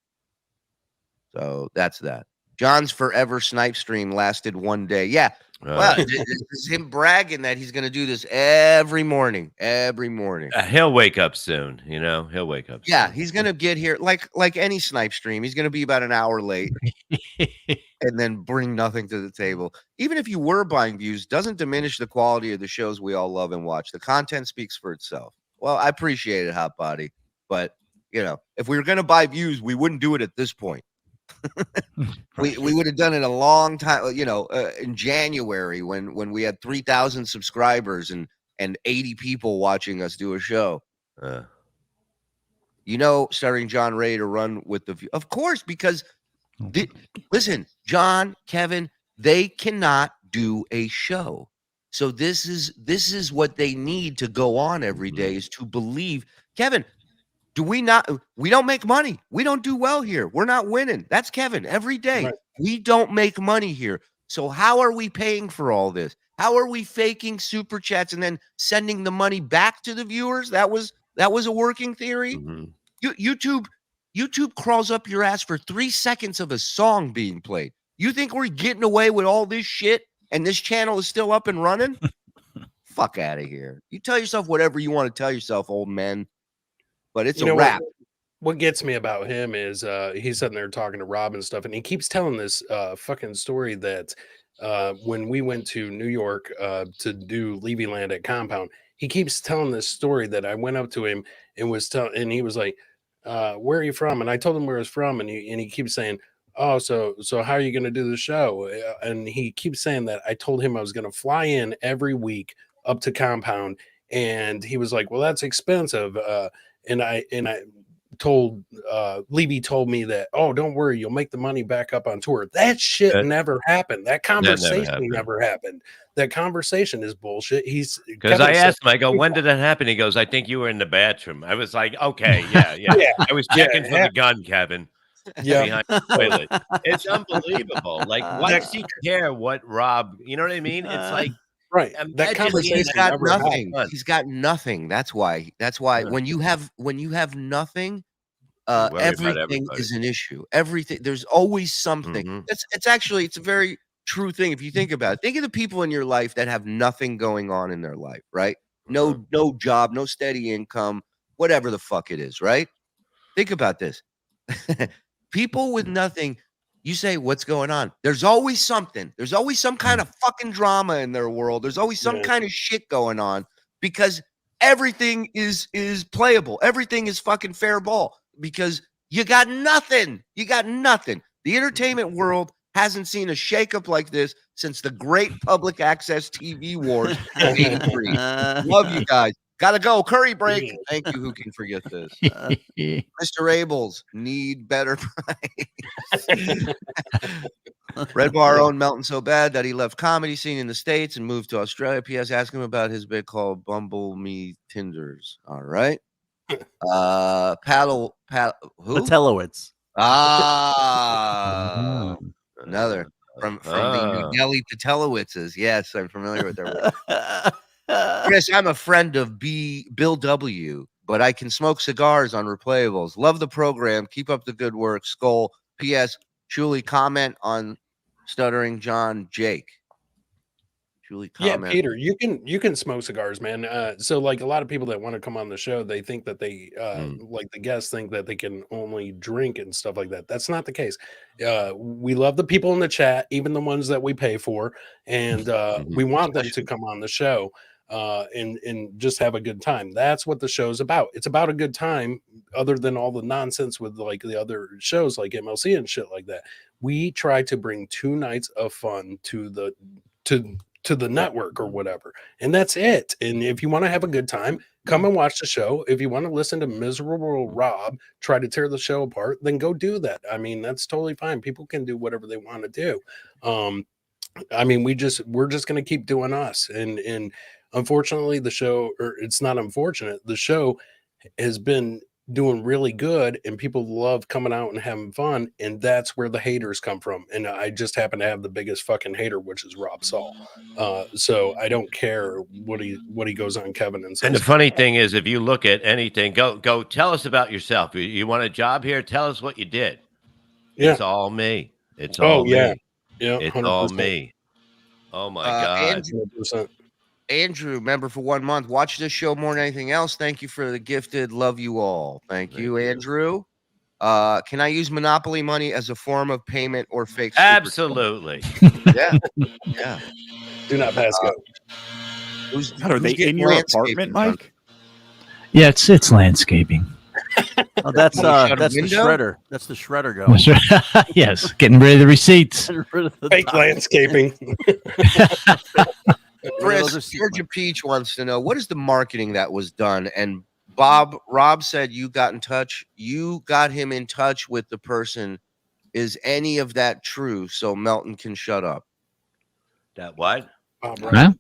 So that's that. John's forever Snipe stream lasted 1 day. Yeah. Well, this is him bragging that he's going to do this every morning. He'll wake up soon. He'll wake up. Yeah, soon. he's going to get here like any Snipe stream. He's going to be about an hour late and then bring nothing to the table. Even if you were buying views, doesn't diminish the quality of the shows we all love and watch. The content speaks for itself. Well, I appreciate it, Hot Body. But, if we were going to buy views, we wouldn't do it at this point. we would have done it a long time, in January when we had 3,000 subscribers and 80 people watching us do a show. Stuttering John ready to run with the view. Of course, because listen, John, Kevin, they cannot do a show. So this is what they need to go on every day is to believe. Kevin, we don't make money. We don't do well here. We're not winning. That's Kevin every day. Right. We don't make money here. So how are we paying for all this? How are we faking super chats and then sending the money back to the viewers? That was a working theory. YouTube crawls up your ass for 3 seconds of a song being played. You think we're getting away with all this shit and this channel is still up and running? Fuck out of here. You tell yourself whatever you want to tell yourself, old man. But it's a wrap. What gets me about him is he's sitting there talking to Rob and stuff, and he keeps telling this fucking story that when we went to New York to do Levy Land at Compound, he keeps telling this story that I went up to him and and he was like, where are you from? And I told him where I was from, and he keeps saying, oh, so how are you going to do the show? And he keeps saying that I told him I was going to fly in every week up to Compound, and he was like, well, that's expensive. And I told Levy told me that, oh, don't worry, you'll make the money back up on tour. That shit never happened. That conversation never happened. That conversation is bullshit. Because I asked him, I go, when did that happen? He goes, I think you were in the bathroom. I was like, okay, yeah. I was checking for the gun, Kevin. Yeah, behind the toilet. It's unbelievable. Like, why does he care what Rob? You know what I mean? It's like, right. That conversation he's got nothing. He's got nothing. That's why. When you have nothing, everything is an issue. Everything. There's always something. It's a very true thing if you think about it. Think of the people in your life that have nothing going on in their life, right? No job, no steady income, whatever the fuck it is, right? Think about this. People with nothing, you say, what's going on? There's always something. There's always some kind of fucking drama in their world. There's always some kind of shit going on because everything is playable. Everything is fucking fair ball because you got nothing. You got nothing. The entertainment world hasn't seen a shakeup like this since the great public access TV wars of '83. Love you guys. Gotta go. Curry break. Thank you. Who can forget this? Mr. Abels, need better price. Red Bar owned Melton so bad that he left comedy scene in the States and moved to Australia. P.S. Ask him about his bit called Bumble Me Tinders. All right. Who? Patelowitz. Another from the New Delhi Patelowitzes. Yes, I'm familiar with their work. Chris, I'm a friend of Bill W, but I can smoke cigars on RePlayAbles. Love the program. Keep up the good work. Skull. P.S. Shuli, comment on Stuttering John Jake. Shuli, comment. Yeah, Peter, you can smoke cigars, man. So like a lot of people that want to come on the show, they think that they like the guests think that they can only drink and stuff like that. That's not the case. We love the people in the chat, even the ones that we pay for, and we want them to come on the show. And just have a good time. That's what the show's about. It's about a good time, other than all the nonsense with like the other shows like MLC and shit like that. We try to bring 2 nights of fun to the network or whatever, and that's it. And if you want to have a good time, come and watch the show. If you want to listen to miserable Rob try to tear the show apart, then go do that. I mean, that's totally fine. People can do whatever they want to do. I mean, we're just going to keep doing us. And unfortunately, the show, or it's not unfortunate, the show has been doing really good and people love coming out and having fun. And that's where the haters come from. And I just happen to have the biggest fucking hater, which is Rob Saul. So I don't care what he goes on Kevin and says. And the funny thing is, if you look at anything, go tell us about yourself. You want a job here? Tell us what you did. Yeah. It's all me. It's all me. Yeah. It's 100%. All me. Oh my God. Andrew, member for 1 month. Watch this show more than anything else. Thank you for the gifted. Love you all. Thank you, Andrew. Can I use Monopoly money as a form of payment or fake? Absolutely. Yeah. Do not pass go. Are they in your apartment, Mike? Yeah, it's landscaping. Oh, that's the shredder. That's the shredder going. Yes, getting rid of the receipts. Fake landscaping. Chris, Georgia Peach wants to know, what is the marketing that was done? And Rob said you got in touch. You got him in touch with the person. Is any of that true? So Melton can shut up. That what? Huh?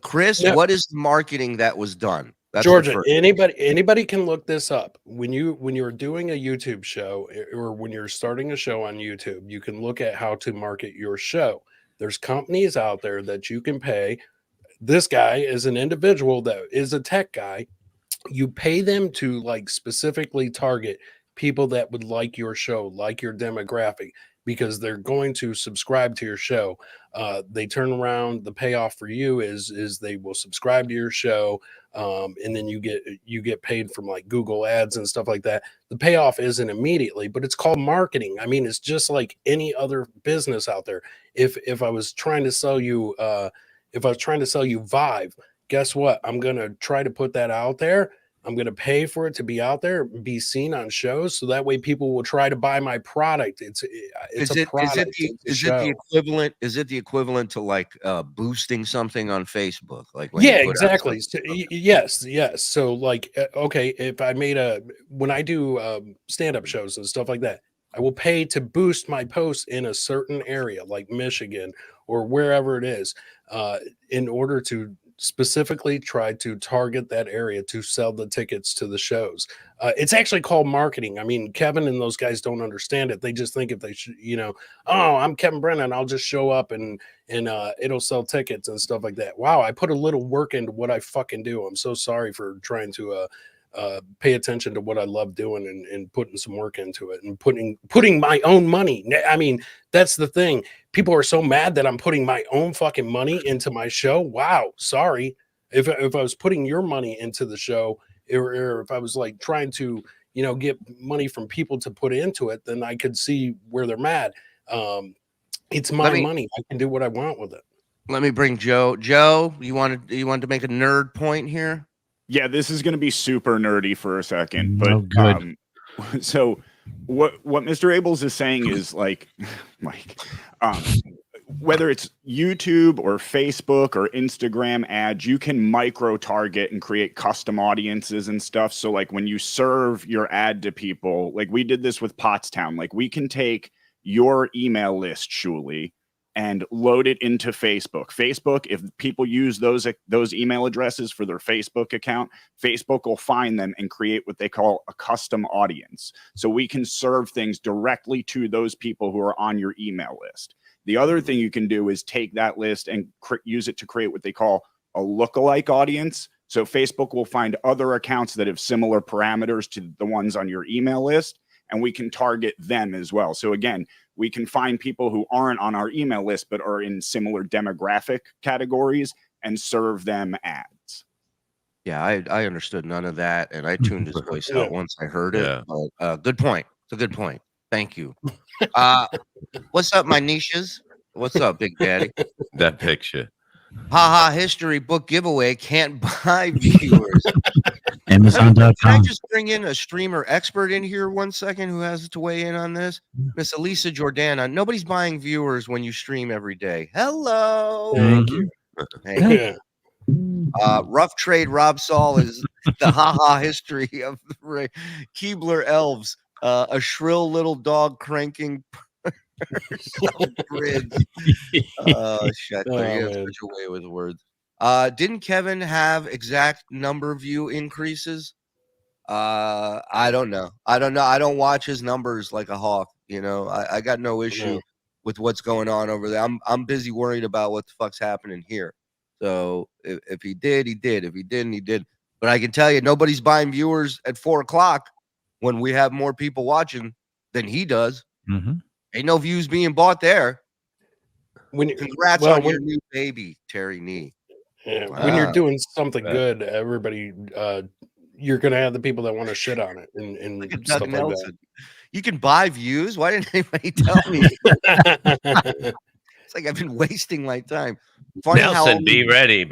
Chris, what is the marketing that was done? That's Georgia, anybody can look this up. When you're doing a YouTube show or when you're starting a show on YouTube, you can look at how to market your show. There's companies out there that you can pay. This guy is an individual that is a tech guy. You pay them to like specifically target people that would like your show, like your demographic, because they're going to subscribe to your show. They turn around. The payoff for you is they will subscribe to your show, and then you get paid from like Google ads and stuff like that. The payoff isn't immediately, but it's called marketing. I mean, it's just like any other business out there. If I was trying to sell you, Vive, guess what? I'm gonna try to put that out there. I'm going to pay for it to be out there, be seen on shows, so that way people will try to buy my product. It's a product. Is it the equivalent to like boosting something on Facebook? Like yeah, exactly. So, yes. So like, okay, if I when I do stand-up shows and stuff like that, I will pay to boost my posts in a certain area, like Michigan or wherever it is, in order to specifically try to target that area to sell the tickets to the shows. It's actually called marketing. I mean, Kevin and those guys don't understand it. They just think if they should, oh, I'm Kevin Brennan, I'll just show up and it'll sell tickets and stuff like that. Wow, I put a little work into what I fucking do. I'm so sorry for trying to pay attention to what I love doing and putting some work into it and putting my own money. I mean, that's the thing. People are so mad that I'm putting my own fucking money into my show. Wow. Sorry. If I was putting your money into the show, or if I was like trying to, get money from people to put into it, then I could see where they're mad. It's my money. I can do what I want with it. Let me bring Joe. Joe, you wanted to make a nerd point here? Yeah, this is going to be super nerdy for a second, but good. So what Mr. Ables is saying is like whether it's YouTube or Facebook or Instagram ads, you can micro target and create custom audiences and stuff. So like when you serve your ad to people, like we did this with Pottstown, like we can take your email list, Shuli, and load it into Facebook. Facebook, if people use those email addresses for their Facebook account, Facebook will find them and create what they call a custom audience. So we can serve things directly to those people who are on your email list. The other thing you can do is take that list and use it to create what they call a lookalike audience. So Facebook will find other accounts that have similar parameters to the ones on your email list, and we can target them as well. So again, we can find people who aren't on our email list but are in similar demographic categories and serve them ads. Yeah, I understood none of that, and I tuned his voice out once I heard it. Yeah. But, good point. It's a good point. Thank you. What's up, my niches? What's up, Big Daddy? That picture. Haha, history book giveaway can't buy viewers. Amazon.com. Can I just bring in a streamer expert in here 1 second who has to weigh in on this? Miss Elisa Jordana. Nobody's buying viewers when you stream every day. Hello. Thank you. Hey. Rough Trade Rob Saul is the haha history of the Keebler elves. A shrill little dog cranking bridge. Oh, shit. He has such a way with words. Didn't Kevin have exact number view increases? I don't know. I don't watch his numbers like a hawk. I got no issue with what's going on over there. I'm busy worried about what the fuck's happening here. So if he did, he did. If he didn't, he did. But I can tell you, nobody's buying viewers at 4:00 when we have more people watching than he does. Mm-hmm. Ain't no views being bought there. Congrats on your new baby, Terry Nee. Yeah, wow. When you're doing something good, everybody, you're going to have the people that want to shit on it and stuff like that. You can buy views. Why didn't anybody tell me? It's like I've been wasting my time. Funny Nelson, be ready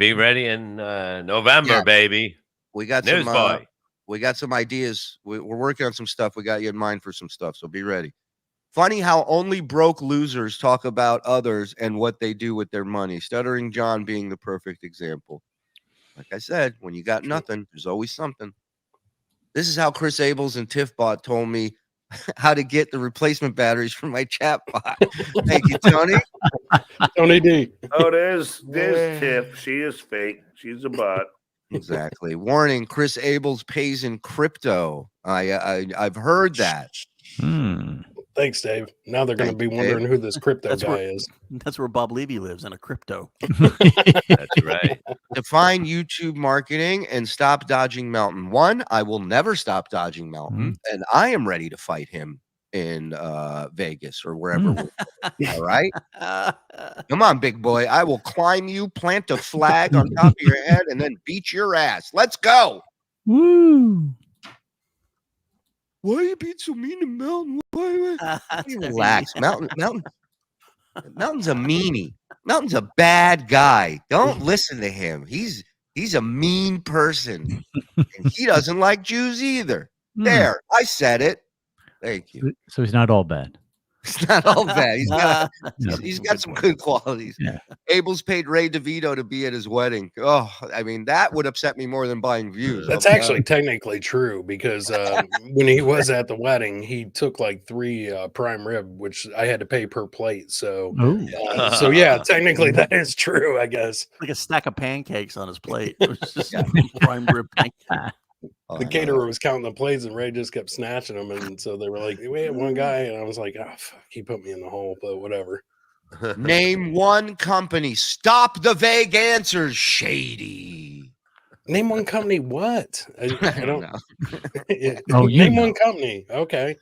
in November, baby. We got some. We got some ideas. We're working on some stuff. We got you in mind for some stuff, so be ready. Funny how only broke losers talk about others and what they do with their money. Stuttering John being the perfect example. Like I said, when you got nothing, there's always something. This is how Chris Ables and Tiffbot told me how to get the replacement batteries for my chat bot. Thank you, Tony. Tony D. Oh, there's Tiff. She is fake. She's a bot. Exactly. Warning: Chris Ables pays in crypto. I've heard that. Thanks, Dave. Now they're going to be wondering who this crypto guy is. That's where Bob Levy lives, in a crypto. That's right. Define YouTube marketing and stop dodging Melton. One, I will never stop dodging Melton, and I am ready to fight him in Vegas or wherever. We're all right. Come on, big boy. I will climb you, plant a flag on top of your head, and then beat your ass. Let's go. Woo. Why are you being so mean to Melton? Relax. Melton's a meanie. Melton's a bad guy. Don't listen to him. He's a mean person. And he doesn't like Jews either. There, I said it. Thank you. So he's not all bad. It's not all bad. He's got some good qualities. Yeah. Abel's paid Ray DeVito to be at his wedding. Oh, I mean, that would upset me more than buying views. That's actually technically true because when he was at the wedding, he took like 3 prime rib, which I had to pay per plate. So, so yeah, technically that is true, I guess. Like a stack of pancakes on his plate. It was just prime rib pancakes. The caterer was counting the plates, and Ray just kept snatching them. And so they were like, "We had one guy," and I was like, "Oh, fuck, he put me in the hole." But whatever. Name one company. Stop the vague answers. Shady. Name one company. What? I don't know. Name one company. Okay.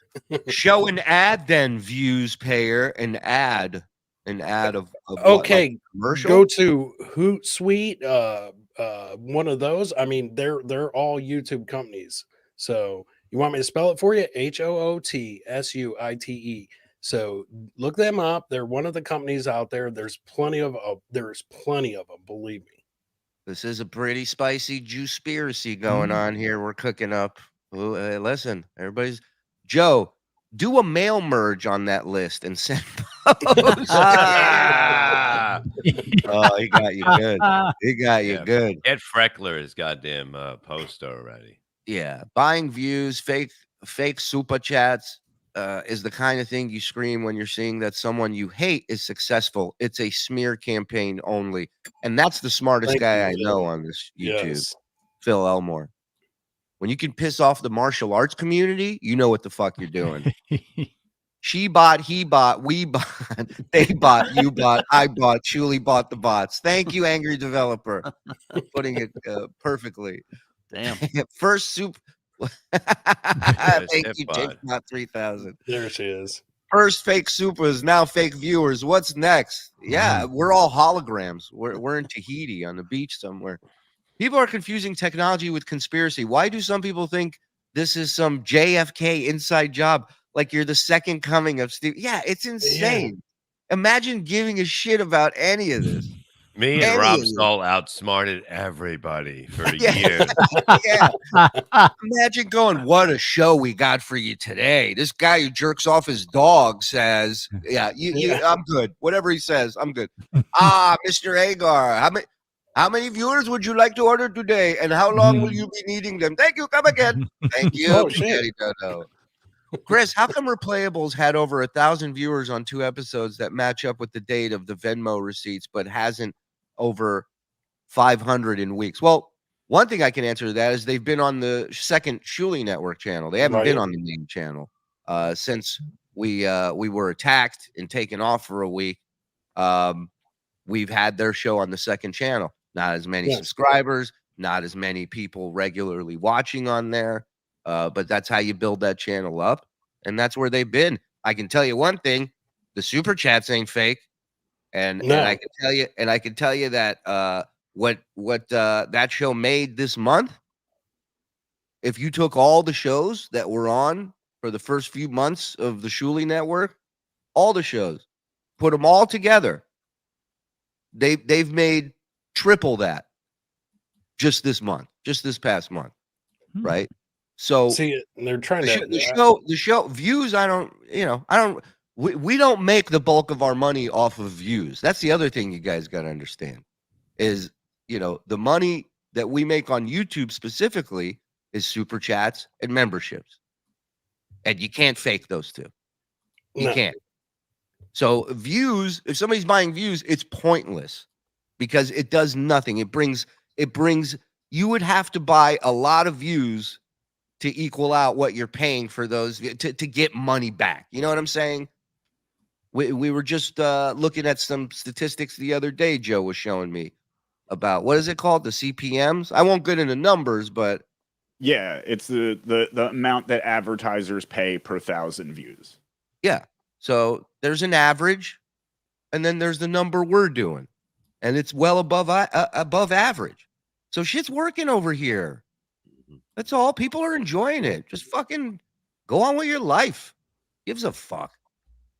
Show an ad, then views payer. An ad of okay. What, like commercial. Go to Hootsuite. One of those. I mean, they're all YouTube companies. So you want me to spell it for you? HOOTSUITE. So look them up. They're one of the companies out there. There's plenty of them. Believe me. This is a pretty spicy juice-spiracy going on here. We're cooking up. Ooh, hey, listen, everybody's Joe. Do a mail merge on that list and send posts. Oh, he got you good. He got you good. Get Freckler's goddamn post already. Yeah, buying views, fake super chats is the kind of thing you scream when you're seeing that someone you hate is successful. It's a smear campaign only, and that's the smartest guy I know on this YouTube, Yes. Phil Elmore. When you can piss off the martial arts community, you know what the fuck you're doing. She bought, he bought, we bought, they bought, you bought, I bought, Shuli bought the bots. Thank you, angry developer, putting it perfectly. Damn. First soup. Thank you, Jake, not 3,000. There she is. First fake supers, now fake viewers. What's next? Yeah, we're all holograms. We're in Tahiti on the beach somewhere. People are confusing technology with conspiracy. Why do some people think this is some JFK inside job? Like you're the second coming of Steve. Yeah, it's insane. Yeah. Imagine giving a shit about any of this. Me and Rob Stoll outsmarted everybody for years. Yeah. Imagine going, what a show we got for you today. This guy who jerks off his dog says, I'm good. Whatever he says, I'm good. Mr. Agar, how many viewers would you like to order today? And how long will you be needing them? Thank you. Come again. Thank you. Oh, shit. Chris, how come RePlayAbles had over 1,000 viewers on 2 episodes that match up with the date of the Venmo receipts, but hasn't over 500 in weeks? Well, one thing I can answer to that is they've been on the second Shuli Network channel. They haven't been on the main channel since we were attacked and taken off for a week. We've had their show on the second channel. Not as many subscribers, not as many people regularly watching on there. But that's how you build that channel up, and that's where they've been. I can tell you one thing: the super chats ain't fake, and I can tell you that what that show made this month. If you took all the shows that were on for the first few months of the Shuli Network, all the shows, put them all together, they've made triple that just this month, just this past month, right? So see, they're trying the show views. We don't make the bulk of our money off of views. That's the other thing you guys got to understand is, the money that we make on YouTube specifically is super chats and memberships. And you can't fake those two. You can't. So views, if somebody's buying views, it's pointless because it does nothing. It brings, you would have to buy a lot of views to equal out what you're paying for those to get money back. You know what I'm saying? We were just looking at some statistics the other day. Joe was showing me about what is it called, the CPMs. I won't get into numbers, but yeah, it's the amount that advertisers pay per 1,000 views. Yeah, so there's an average, and then there's the number we're doing, and it's well above average. So shit's working over here. That's all. People are enjoying it. Just fucking go on with your life. Gives a fuck.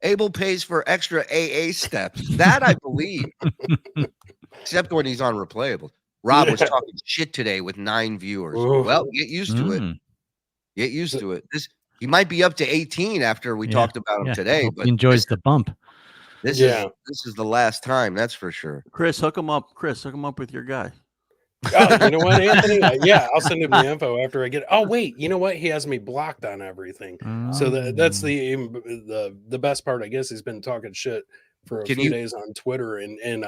Abel pays for extra AA steps. That I believe. Except when he's on RePlayAbles. Rob was talking shit today with 9 viewers. Well, get used to it. Get used to it. He might be up to 18 after we talked about him today. But he enjoys the bump. This is the last time, that's for sure. Chris, hook him up. Chris, hook him up with your guy. Oh, you know what, Anthony? Yeah, I'll send him the info after I get it. Oh, wait, you know what? He has me blocked on everything. So that's the best part. I guess he's been talking shit for a few days on Twitter, and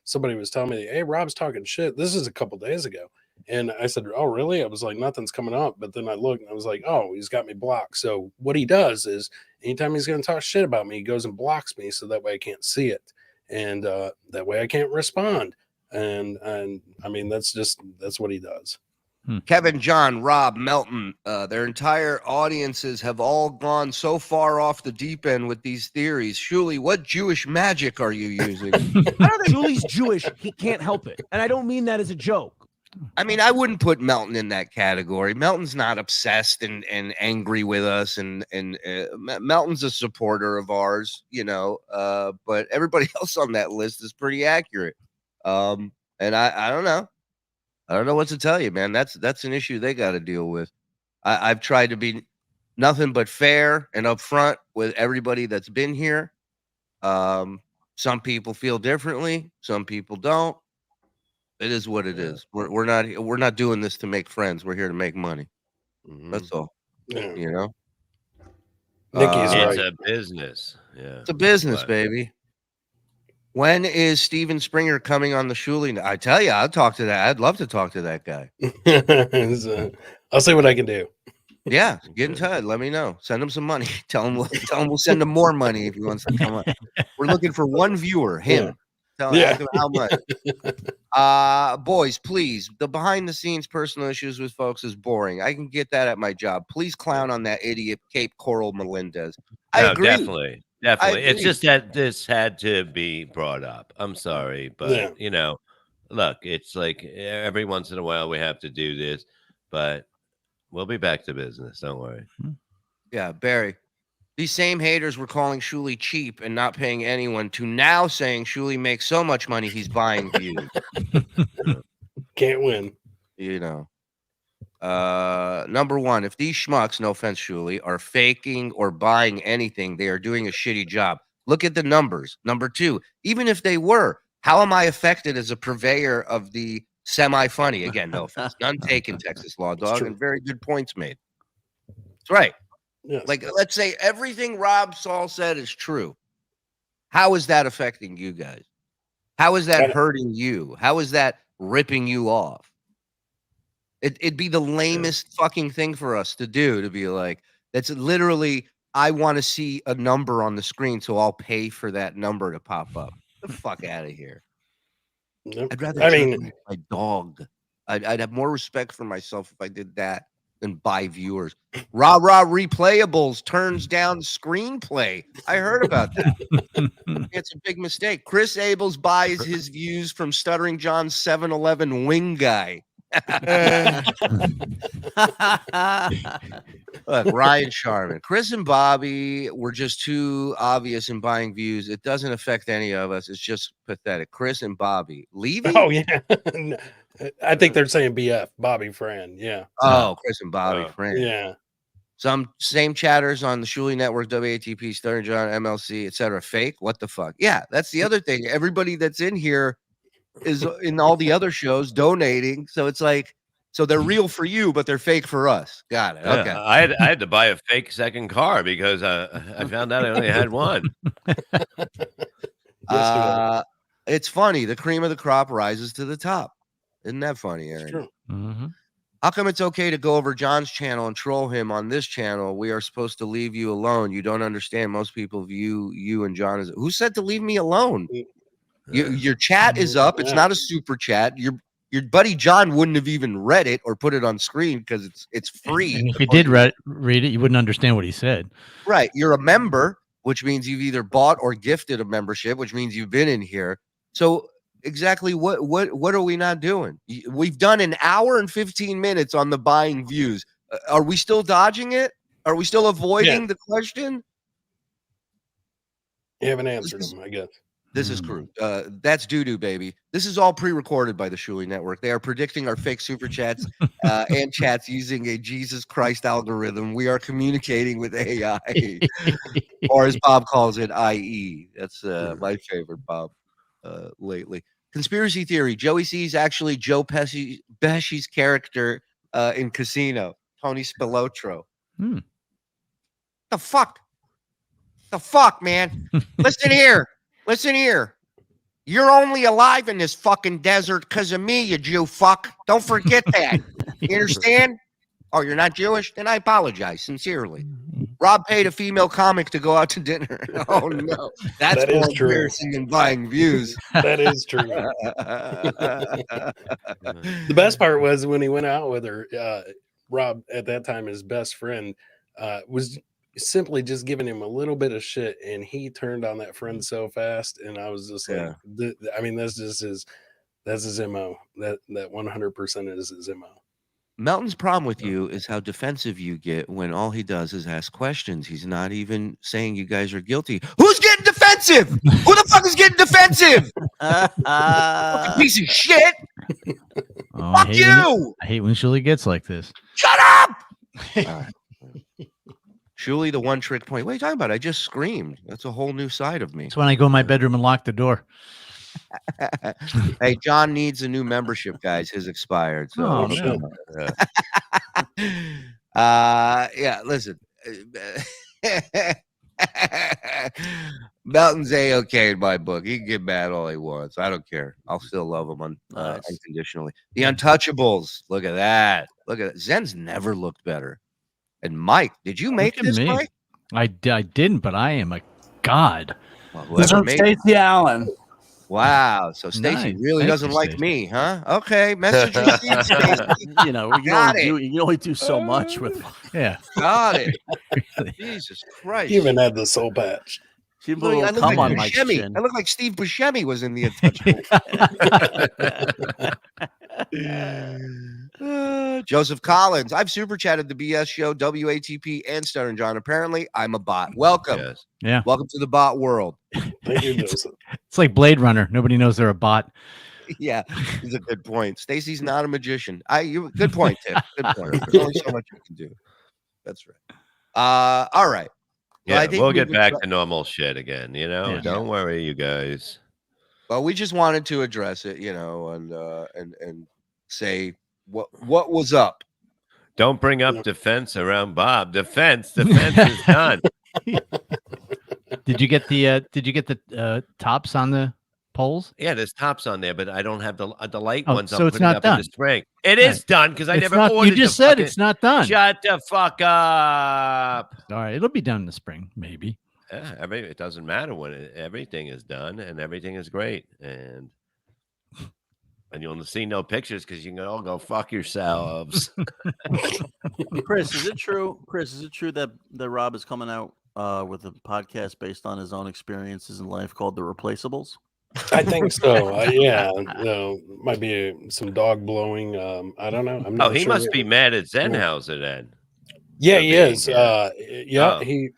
somebody was telling me, "Hey, Rob's talking shit." This is a couple days ago, and I said, "Oh, really?" I was like, "Nothing's coming up," but then I looked and I was like, "Oh, he's got me blocked." So what he does is, anytime he's going to talk shit about me, he goes and blocks me, so that way I can't see it, and that way I can't respond. And I mean, that's what he does. Kevin, John, Rob, Melton, their entire audiences have all gone so far off the deep end with these theories. Shuli, what Jewish magic are you using? Shuli's Jewish. He can't help it. And I don't mean that as a joke. I mean, I wouldn't put Melton in that category. Melton's not obsessed and angry with us, and Melton's a supporter of ours, you know, but everybody else on that list is pretty accurate. And I don't know. I don't know what to tell you, man. That's an issue they got to deal with. I've tried to be nothing but fair and upfront with everybody that's been here. Some people feel differently. Some people don't. It is what it is. We're not doing this to make friends. We're here to make money. That's all. Yeah. You know. Nikki's right. It's a business. Yeah. It's a business, baby. When is Steven Springer coming on the Shuli? I tell you, I'd talk to that. I'd love to talk to that guy. I'll see what I can do. Yeah, get in touch. Let me know. Send him some money. Tell him we'll send him more money if he wants to come on. We're looking for one viewer. Him. Yeah. Tell him how much. Boys, please. The behind the scenes personal issues with folks is boring. I can get that at my job. Please clown on that idiot Cape Coral Melendez. I agree. Definitely. It's just that this had to be brought up. I'm sorry, but you know, look, it's like every once in a while we have to do this, but we'll be back to business. Don't worry. Yeah, Barry. These same haters were calling Shuli cheap and not paying anyone to now saying Shuli makes so much money he's buying views. Can't win. You know. Number one, if these schmucks, no offense, Shuli, are faking or buying anything, they are doing a shitty job. Look at the numbers. Number two, even if they were, how am I affected as a purveyor of the semi-funny? Again, no offense. None taken, Texas Law Dog, and very good points made. That's right. Yes. Like, let's say everything Rob Saul said is true. How is that affecting you guys? How is that hurting you? How is that ripping you off? It'd be the lamest fucking thing for us to do, to be like, that's literally, I want to see a number on the screen, so I'll pay for that number to pop up. Get the fuck out of here. Nope. I'd rather my dog. I'd have more respect for myself if I did that than buy viewers. Rah RePlayAbles turns down screenplay. I heard about that. It's a big mistake. Chris Abels buys his views from Stuttering John's 7-Eleven wing guy. Look, Ryan Sharman, Chris and Bobby were just too obvious in buying views. It doesn't affect any of us. It's just pathetic. Chris and Bobby leaving. Oh yeah, I think they're saying BF, Bobby Fran. Yeah. Oh, Chris and Bobby Fran. Yeah. Some same chatters on the Shuli Network, WATP, Stuttering John, MLC, etc. Fake. What the fuck? Yeah, that's the other thing. Everybody that's in here is in all the other shows donating, so it's like, so they're real for you, but they're fake for us. Got it. Okay. I had to buy a fake second car because I found out I only had one. It's funny. The cream of the crop rises to the top. Isn't that funny, Aaron? It's true. How come it's okay to go over John's channel and troll him on this channel? We are supposed to leave you alone. You don't understand. Most people view you and John as who said to leave me alone? Your chat is up. It's not a super chat. Your buddy John wouldn't have even read it or put it on screen because it's free. And if you did read it, you wouldn't understand what he said. Right. You're a member, which means you've either bought or gifted a membership, which means you've been in here. So exactly what are we not doing? We've done an hour and 15 minutes on the buying views. Are we still dodging it? Are we still avoiding the question? You haven't answered them, I guess. This is true. That's doo-doo, baby. This is all pre-recorded by the Shuli Network. They are predicting our fake super chats and chats using a Jesus Christ algorithm. We are communicating with AI, or as Bob calls it, IE. That's my favorite, Bob, lately. Conspiracy theory. Joey sees actually Joe Pesci's character in Casino, Tony Spilotro. The fuck? The fuck, man? Listen here. Listen here. You're only alive in this fucking desert because of me, you Jew fuck. Don't forget that. You understand? Oh, you're not Jewish? Then I apologize sincerely. Rob paid a female comic to go out to dinner. Oh, no. That's more embarrassing than buying views. That is true. The best part was when he went out with her, Rob, at that time, his best friend, was simply just giving him a little bit of shit, and he turned on that friend so fast, and I was just like, I mean, that's his MO. That 100% is his MO. Melton's problem with you is how defensive you get when all he does is ask questions. He's not even saying you guys are guilty. Who's getting defensive? Who the fuck is getting defensive? Fucking piece of shit. Oh, Fuck you. I hate when Shuli gets like this. Shut up. All right. Shuli, the one trick point. What are you talking about? I just screamed. That's a whole new side of me. It's when I go in my bedroom and lock the door. Hey, John needs a new membership, guys. His expired. So, yeah, listen. Melton's A-okay in my book. He can get mad all he wants. I don't care. I'll still love him unconditionally. The Untouchables. Look at that. Look at that. Zen's never looked better. And Mike, did you make this, Mike? I didn't, but I am a god. This is Stacey Allen. Wow. So Stacey really doesn't like me, huh? Okay. Message received, Stacey. You know, you can only do so much with. Got it. Jesus Christ. He even had the soul patch. I look like Buscemi. I look like Steve Buscemi was in the Untouchables. Joseph Collins. I've super chatted the BS show, WATP, and Stuttering John. Apparently, I'm a bot. Welcome. Yes. Yeah. Welcome to the bot world. Thank you, Joseph. It's like Blade Runner. Nobody knows they're a bot. Yeah, it's a good point. Stacey's not a magician. Good point, Tim. Good point. There's only so much you can do. That's right. All right. Yeah, we'll get back to normal shit again. You know, don't worry, you guys. Well, we just wanted to address it, you know, and say what was up. Don't bring up defense around Bob. Defense is done. Did you get the tops on the poles? Yeah, there's tops on there, but I don't have the light Oh, ones. so it's not done. In the spring. It is done because I It's never not- ordered. You just said it's not done. Shut the fuck up. All right, it'll be done in the spring, maybe. Yeah, it doesn't matter when everything is done and everything is great, and you'll see no pictures because you can all go fuck yourselves. Chris, is it true? Chris, is it true that Rob is coming out with a podcast based on his own experiences in life called The RePlayAbles? I think so. Yeah, might be some dog blowing. I don't know. I'm not he sure must yet. be mad at Zenhauser then. Yeah, he is.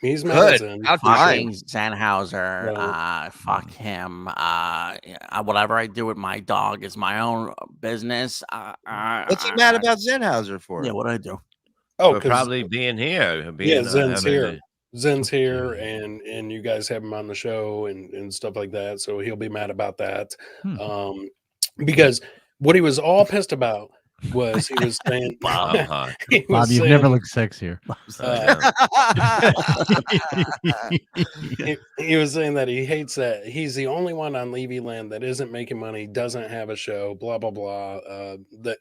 He's mad at Zen. Fucking Zenhauser. Fuck him. Whatever I do with my dog is my own business. What's he mad about Zenhauser for? Yeah, what I do? Oh, for probably being here. Zen's here. Zen's here, and you guys have him on the show and stuff like that. So he'll be mad about that. Because what he was all pissed about was he was saying, Bob, hot. Bob, you've never looked sexier. He was saying that he hates that he's the only one on Levy Land that isn't making money, doesn't have a show, blah blah blah.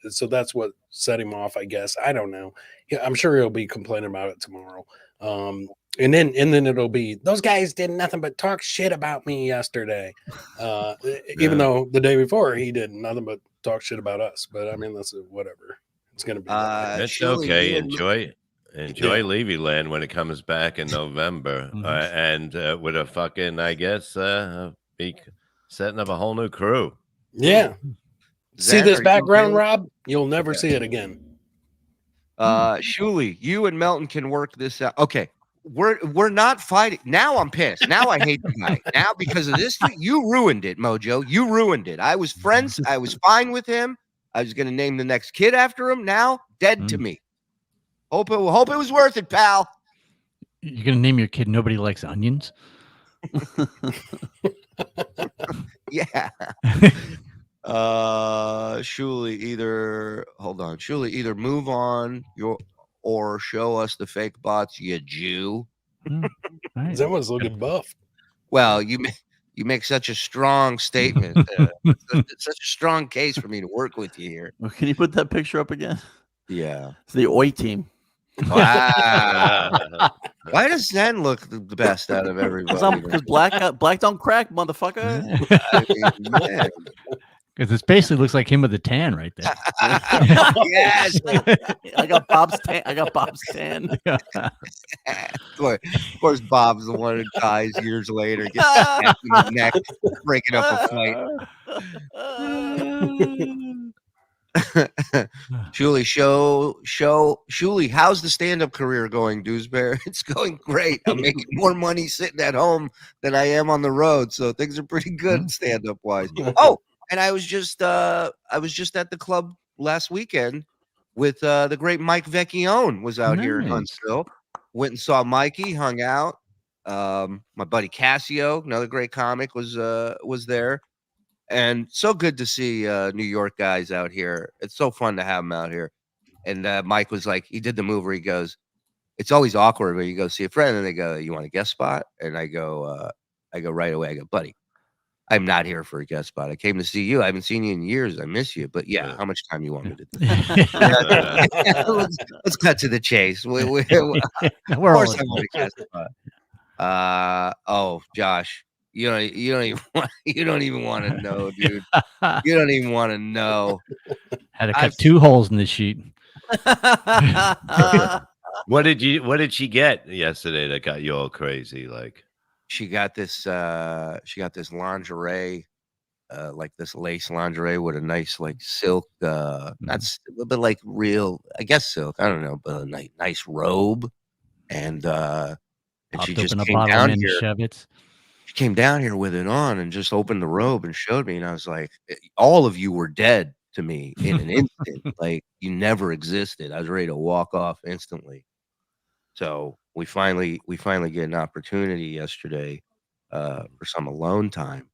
So that's what set him off, I guess. I don't know. I'm sure he'll be complaining about it tomorrow. And then it'll be, those guys did nothing but talk shit about me yesterday. Even though the day before he did nothing but talk shit about us. But I mean, that's whatever. It's gonna be. It's okay. Enjoy Levy Land when it comes back in November, and with a fucking, I guess, be setting up a whole new crew. Yeah. See this background, Rob? You'll never see it again. Shuli, you and Melton can work this out. Okay. We're not fighting. Now I'm pissed. Now I hate the guy. Now because of this, you ruined it, Mojo. You ruined it. I was friends. I was fine with him. I was going to name the next kid after him. Now dead to me. Hope it was worth it, pal. You're going to name your kid Nobody Likes Onions? Yeah. Shuli, either move on or show us the fake bots, you Jew. Right. That one's looking buff. Well, you make such a strong statement. It's such a strong case for me to work with you here. Well, can you put that picture up again? Yeah. It's the Oi team. Wow. Why does Zen look the best out of everybody? Because black don't crack, motherfucker. Because it basically looks like him with a tan right there. Yes. I got Bob's tan. Of course, Bob's the one who dies years later, gets stabbed in the neck, breaking up a fight. Shuli, how's the stand-up career going, Dewsbear? It's going great. I'm making more money sitting at home than I am on the road, so things are pretty good stand-up wise. Oh, and I was just at the club last weekend with the great Mike Vecchione was out here in Huntsville. Went and saw Mikey, hung out. My buddy Cassio, another great comic, was there. And so good to see New York guys out here. It's so fun to have them out here. And Mike was like, he did the move where he goes, it's always awkward when you go see a friend and they go, you want a guest spot? And I go right away. I go, buddy, I'm not here for a guest spot. I came to see you. I haven't seen you in years. I miss you. But yeah, how much time you want me to do? Let's cut to the chase. Of course I want a guest spot. Oh, Josh. You don't even want to know, dude. You don't even want to know. Had to cut 2 holes in the sheet. What did she get yesterday that got you all crazy? Like she got this lingerie, like this lace lingerie with a nice like silk, that's a bit like real, I guess silk. I don't know, but a nice robe, and she just came down here. She came down here with it on and just opened the robe and showed me, and I was like, all of you were dead to me in an instant. Like you never existed. I was ready to walk off instantly. So we finally get an opportunity yesterday for some alone time,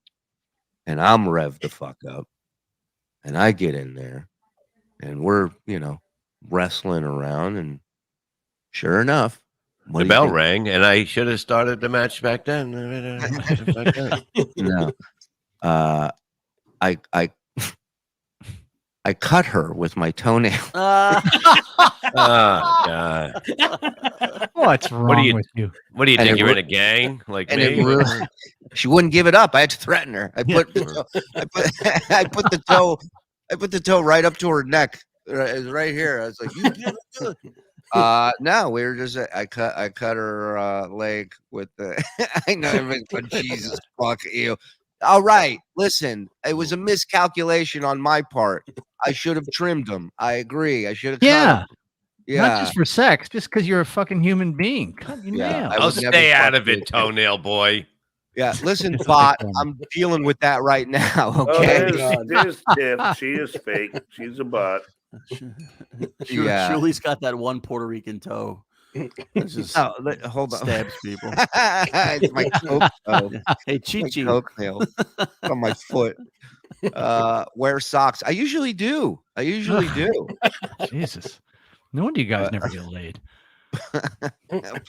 and I'm revved the fuck up, and I get in there, and we're wrestling around, and sure enough, the bell rang, and I should have started the match back then. No, I cut her with my toenail. Oh God! What's wrong with you? What do you think? You're in a gang like me? She wouldn't give it up. I had to threaten her. I put the toe right up to her neck, right here. I was like, "You give it." No, we were just. I cut her leg with the. I know everybody's but Jesus fuck you. All right, listen. It was a miscalculation on my part. I should have trimmed them. I agree. I should have. Yeah. Yeah. Not just for sex, just because you're a fucking human being. Cut your nail. I'll stay out of it, toenail boy. Yeah, listen, bot. I'm dealing with that right now. Okay. There's Tiff. She is fake. She's a bot. Yeah. Shuli's got that one Puerto Rican toe. It's just hold on. Stabs people. It's my coke toe. Hey, Chi-Chi. Coke nail on my foot. Wear socks. I usually do. Jesus. No wonder you guys never get laid.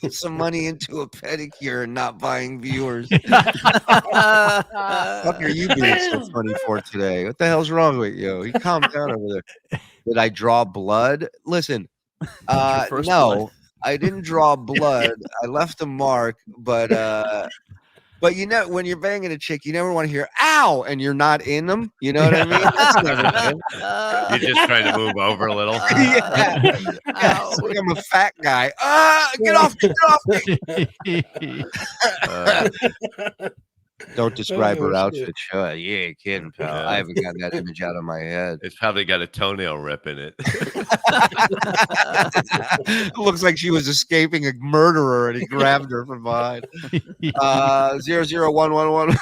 Put some money into a pedicure and not buying viewers. What are you being so funny for today? What the hell's wrong with you? You calm down over there. Did I draw blood? Listen, no, blood. I didn't draw blood. I left a mark, but you know, when you're banging a chick, you never want to hear "ow" and you're not in them. You know what I mean? That's never good. You're just trying to move over a little. Yeah. It's like I'm a fat guy. Get off me. Don't describe her outfit. Sure. Yeah, kidding, pal. Yeah. I haven't gotten that image out of my head. It's probably got a toenail rip in it. It looks like she was escaping a murderer and he grabbed her from behind. 00111.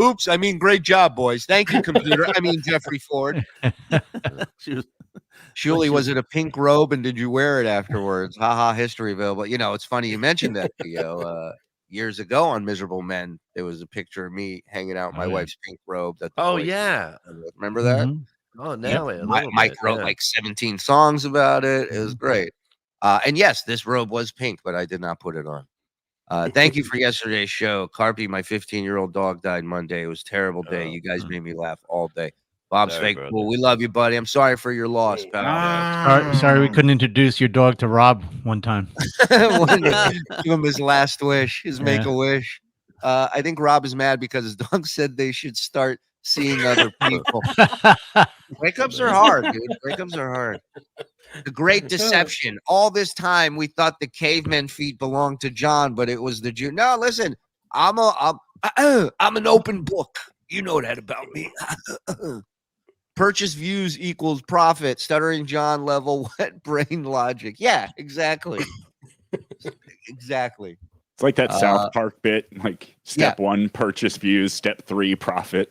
Oops, I mean, great job, boys. Thank you, computer. I mean, Jeffrey Ford. Shuli, was it a pink robe and did you wear it afterwards? Haha, history available. You know, it's funny you mentioned that, Theo. Years ago on Miserable Men, there was a picture of me hanging out in my wife's pink robe. Yeah. Remember that? Mm-hmm. Oh, now it. Mike wrote like 17 songs about it. It was great. And yes, this robe was pink, but I did not put it on. Thank you for yesterday's show. Carpy, my 15-year-old dog, died Monday. It was a terrible day. You guys made me laugh all day. Bob's Sorry, fake brother. cool. We love you, buddy. I'm sorry for your loss, pal. Sorry we couldn't introduce your dog to Rob one time. Give him his last wish, his make-a-wish. I think Rob is mad because his dog said they should start seeing other people. Breakups are hard, dude. Breakups are hard. The great deception. All this time, we thought the caveman feet belonged to John, but it was the Jew. No, listen, I'm an open book. You know that about me. Purchase views equals profit. Stuttering John level wet brain logic. Yeah, exactly. Exactly. It's like that South Park bit. Like step 1, purchase views. Step 3, profit.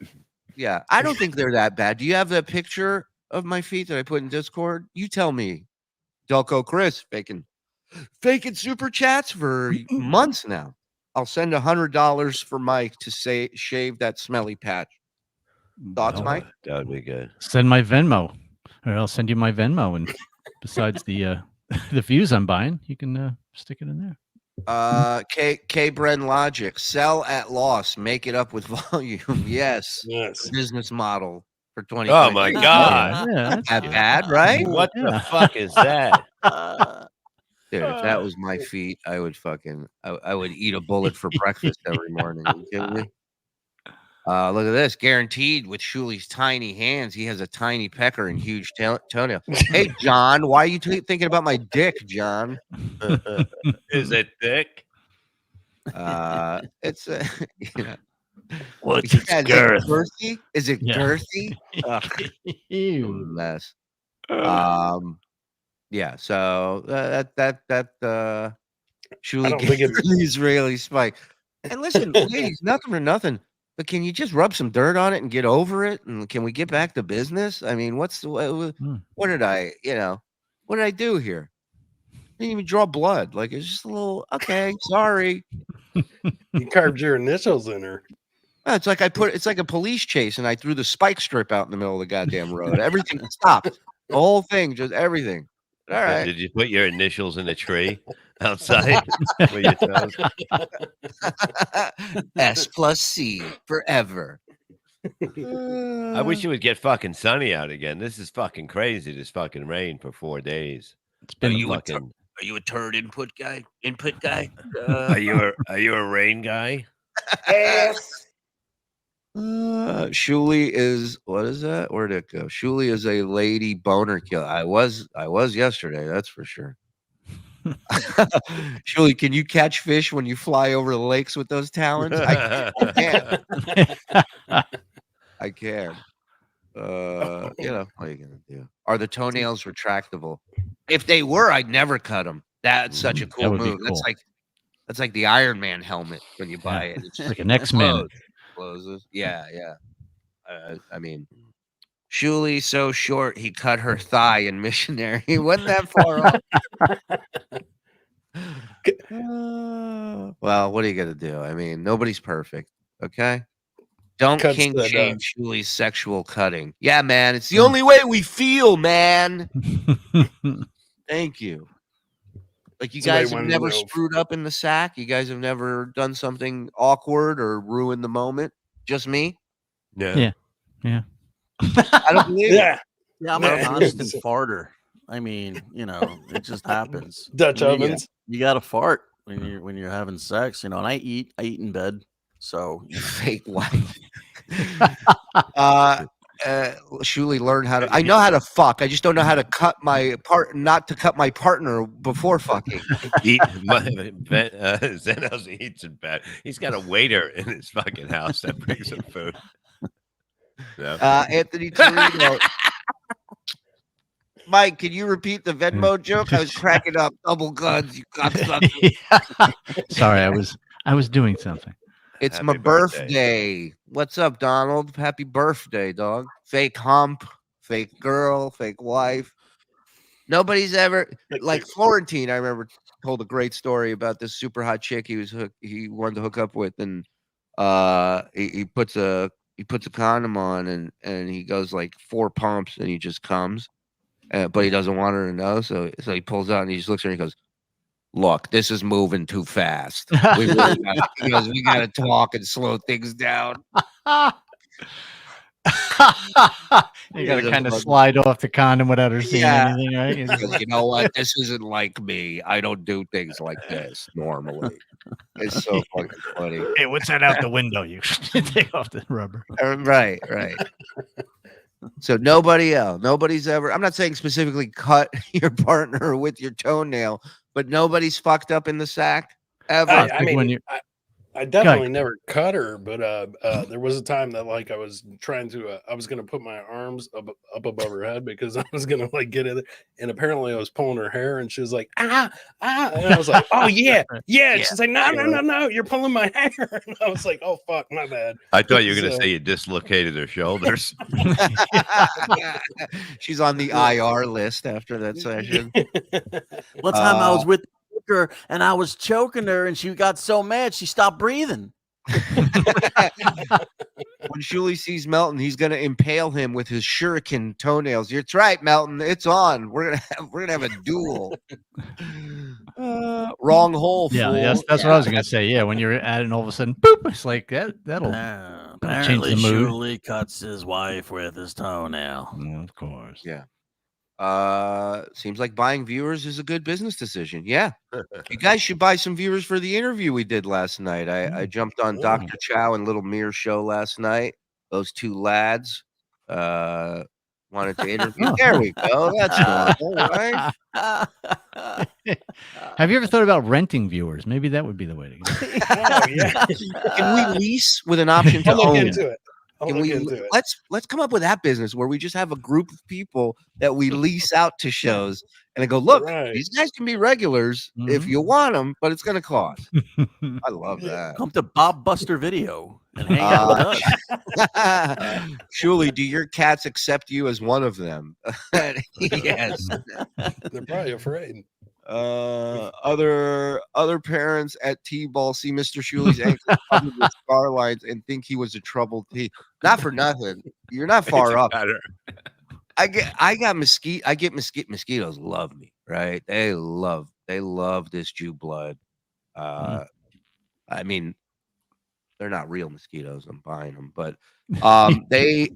Yeah, I don't think they're that bad. Do you have that picture of my feet that I put in Discord? You tell me. Delco Chris faking super chats for months now. I'll send $100 for Mike to shave that smelly patch. Thoughts, Mike? That would be good. Send my Venmo, or I'll send you my Venmo. And besides the views I'm buying, you can stick it in there. K Bren Logic, sell at loss, make it up with volume. Yes. Business model for 20. Oh my God. Not bad, right? What the fuck is that? Dude, if that was my feet, I would I would eat a bullet for breakfast every morning. Are you kidding me? Look at this. Guaranteed with Shuli's tiny hands. He has a tiny pecker and huge toenail. Hey, John, why are you thinking about my dick, John? Is it thick? It's you know. What's its girth? Girthy? Is it girthy? Mess. Yeah, so that Shuli gave the Israeli spike. And listen, ladies, nothing for nothing, but can you just rub some dirt on it and get over it? And can we get back to business? I mean, what did I do here? I didn't even draw blood. Like, it's just a little, okay, sorry. You carved your initials in her. It's like it's like a police chase and I threw the spike strip out in the middle of the goddamn road. Everything stopped. The whole thing, just everything. All right. Did you put your initials in a tree outside with your toes? S+C forever. I wish it would get fucking sunny out again. This is fucking crazy. This fucking rain for 4 days. It's been fucking. Are you a turd input guy? Are you a rain guy? Yes. Shuli is, what is that? Where'd it go? Shuli is a lady boner killer. I was yesterday, that's for sure. Shuli, can you catch fish when you fly over the lakes with those talons? I can. I can. What are you gonna do? Are the toenails retractable? If they were, I'd never cut them. That's such a cool move. Cool. That's like the Iron Man helmet when you buy it. It's like an X-Men. Closes. Yeah. I mean, Shuli so short he cut her thigh in Missionary. He wasn't that far off. Well, what are you gonna do? I mean, nobody's perfect. Okay. Don't Cuts kink that, shame Shuli's sexual cutting. Yeah, man. It's the only way we feel, man. Thank you. Like, you Somebody guys have wanted to never know if- screwed up in the sack? You guys have never done something awkward or ruined the moment? Just me? Yeah. I don't believe it. Yeah, I'm a constant farter. I mean, you know, it just happens. Dutch ovens. You got to fart when you're having sex, you know. And I eat in bed, so you know. Fake wife. Shuli learned how to. I know how to fuck. I just don't know how to cut my not to cut my partner before fucking. Zenos eats in bed. He's got a waiter in his fucking house that brings him food. Yeah. Anthony Torino. Mike, can you repeat the Venmo joke? I was cracking up. Double guns, you cocksucker. Sorry, I was doing something. It's my birthday. What's up, Donald? Happy birthday, dog. Fake hump, fake girl, fake wife. Nobody's ever like Florentine. I remember told a great story about this super hot chick he wanted to hook up with, and he puts a condom on, and he goes like 4 pumps, and he just comes. But he doesn't want her to know, so he pulls out and he just looks at her and he goes, "Look, this is moving too fast. We really got to talk and slow things down." You got to kind of slide off the condom without her seeing anything, right? Because, you know what? This isn't like me. I don't do things like this normally. It's so fucking funny. Hey, what's that out the window? You take off the rubber. Right. So nobody's ever, I'm not saying specifically cut your partner with your toenail, but nobody's fucked up in the sack ever. I mean, I definitely never cut her, but there was a time that like I was trying to I was gonna put my arms up above her head because I was gonna like get it, and apparently I was pulling her hair, and she was like and I was like, oh yeah. She's like, no, you're pulling my hair, and I was like, oh fuck, my bad. I thought you were gonna say you dislocated her shoulders. She's on the IR list after that session. One time I was with her and I was choking her, and she got so mad she stopped breathing. When Shuli sees Melton, he's gonna impale him with his shuriken toenails. That's right, Melton. It's on. We're gonna have a duel. Wrong hole. Yeah, fool. that's what I was gonna say. Yeah, when you're at it and all of a sudden, boop, it's like that'll change Apparently, the mood. Shuli cuts his wife with his toenail. Of course. Yeah. Seems like buying viewers is a good business decision. Yeah. You guys should buy some viewers for the interview we did last night. I jumped on Dr. Chow and Little Mir show last night. Those two lads wanted to interview. There we go. That's normal, right? Have you ever thought about renting viewers? Maybe that would be the way to go. Oh, yeah. Can we lease with an option to I'll look own? into it. Let's come up with that business where we just have a group of people that we lease out to shows, and I go, look, these guys can be regulars if you want them, but it's going to cost. I love that. Come to Bob Buster Video and hang out with us. Shuli, do your cats accept you as one of them? Yes. They're probably afraid. Other parents at T-ball see Mr. Shuli's ankle covered with scar lines and think he was a troubled T. Not for nothing. You're not far up. I get mosquitoes love me, right? They love this Jew blood. I mean, they're not real mosquitoes. I'm buying them, but I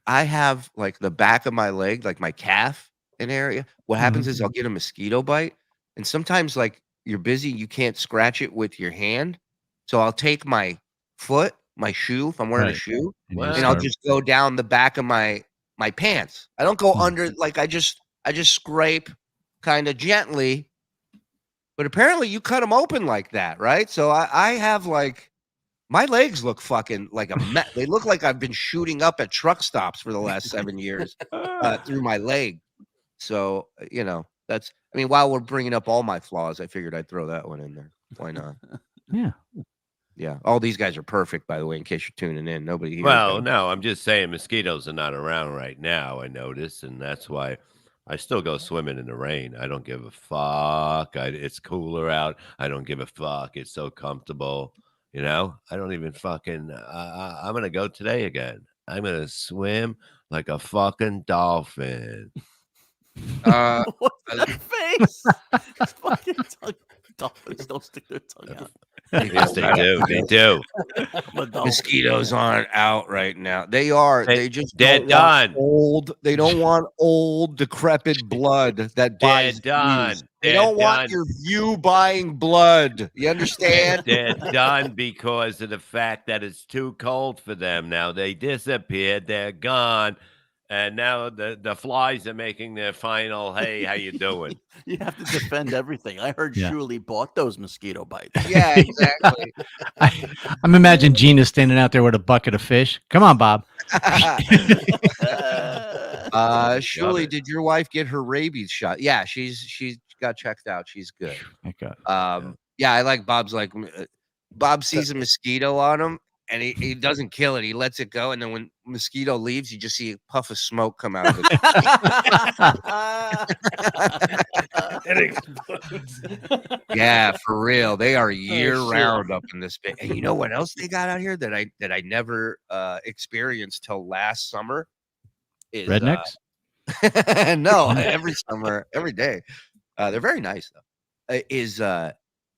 have like the back of my leg, like my calf. An area. What happens is I'll get a mosquito bite, and sometimes like you're busy, you can't scratch it with your hand. So I'll take my foot, my shoe, if I'm wearing a shoe, and I'll just go down the back of my pants. I don't go under, like I just scrape kind of gently. But apparently you cut them open like that, right? So I have like my legs look fucking like they look like I've been shooting up at truck stops for the last 7 years through my leg. So, you know, while we're bringing up all my flaws, I figured I'd throw that one in there. Why not? Yeah. All these guys are perfect, by the way, in case you're tuning in. Nobody here. Well, no, I'm just saying mosquitoes are not around right now, I notice, and that's why I still go swimming in the rain. I don't give a fuck. It's cooler out. I don't give a fuck. It's so comfortable. You know, I don't even fucking. I'm gonna go today again. I'm gonna swim like a fucking dolphin. What's that face? Fucking tongue. Dolphins don't stick their tongue out. Yes, they do. They do. Mosquitoes aren't out right now. They are. They just they're don't done. want old. They don't want old, decrepit blood that They're buys done. views. They They're don't want done. your view buying blood. You understand? They're done because of the fact that it's too cold for them now. They disappeared. They're gone. And now the flies are making their final, hey, how you doing? You have to defend everything. I heard Shuli bought those mosquito bites. Yeah, exactly. I'm imagining Gina standing out there with a bucket of fish. Come on, Bob. Shuli, did your wife get her rabies shot? Yeah, she's got checked out. She's good. Okay. Yeah, I like Bob's Bob sees a mosquito on him and he doesn't kill it. He lets it go, and then when mosquito leaves, you just see a puff of smoke come out of it. It explodes. Yeah, for real. They are year round up in this bit. And you know what else they got out here that I never experienced till last summer? Is rednecks? No, every summer, every day. They're very nice though. Is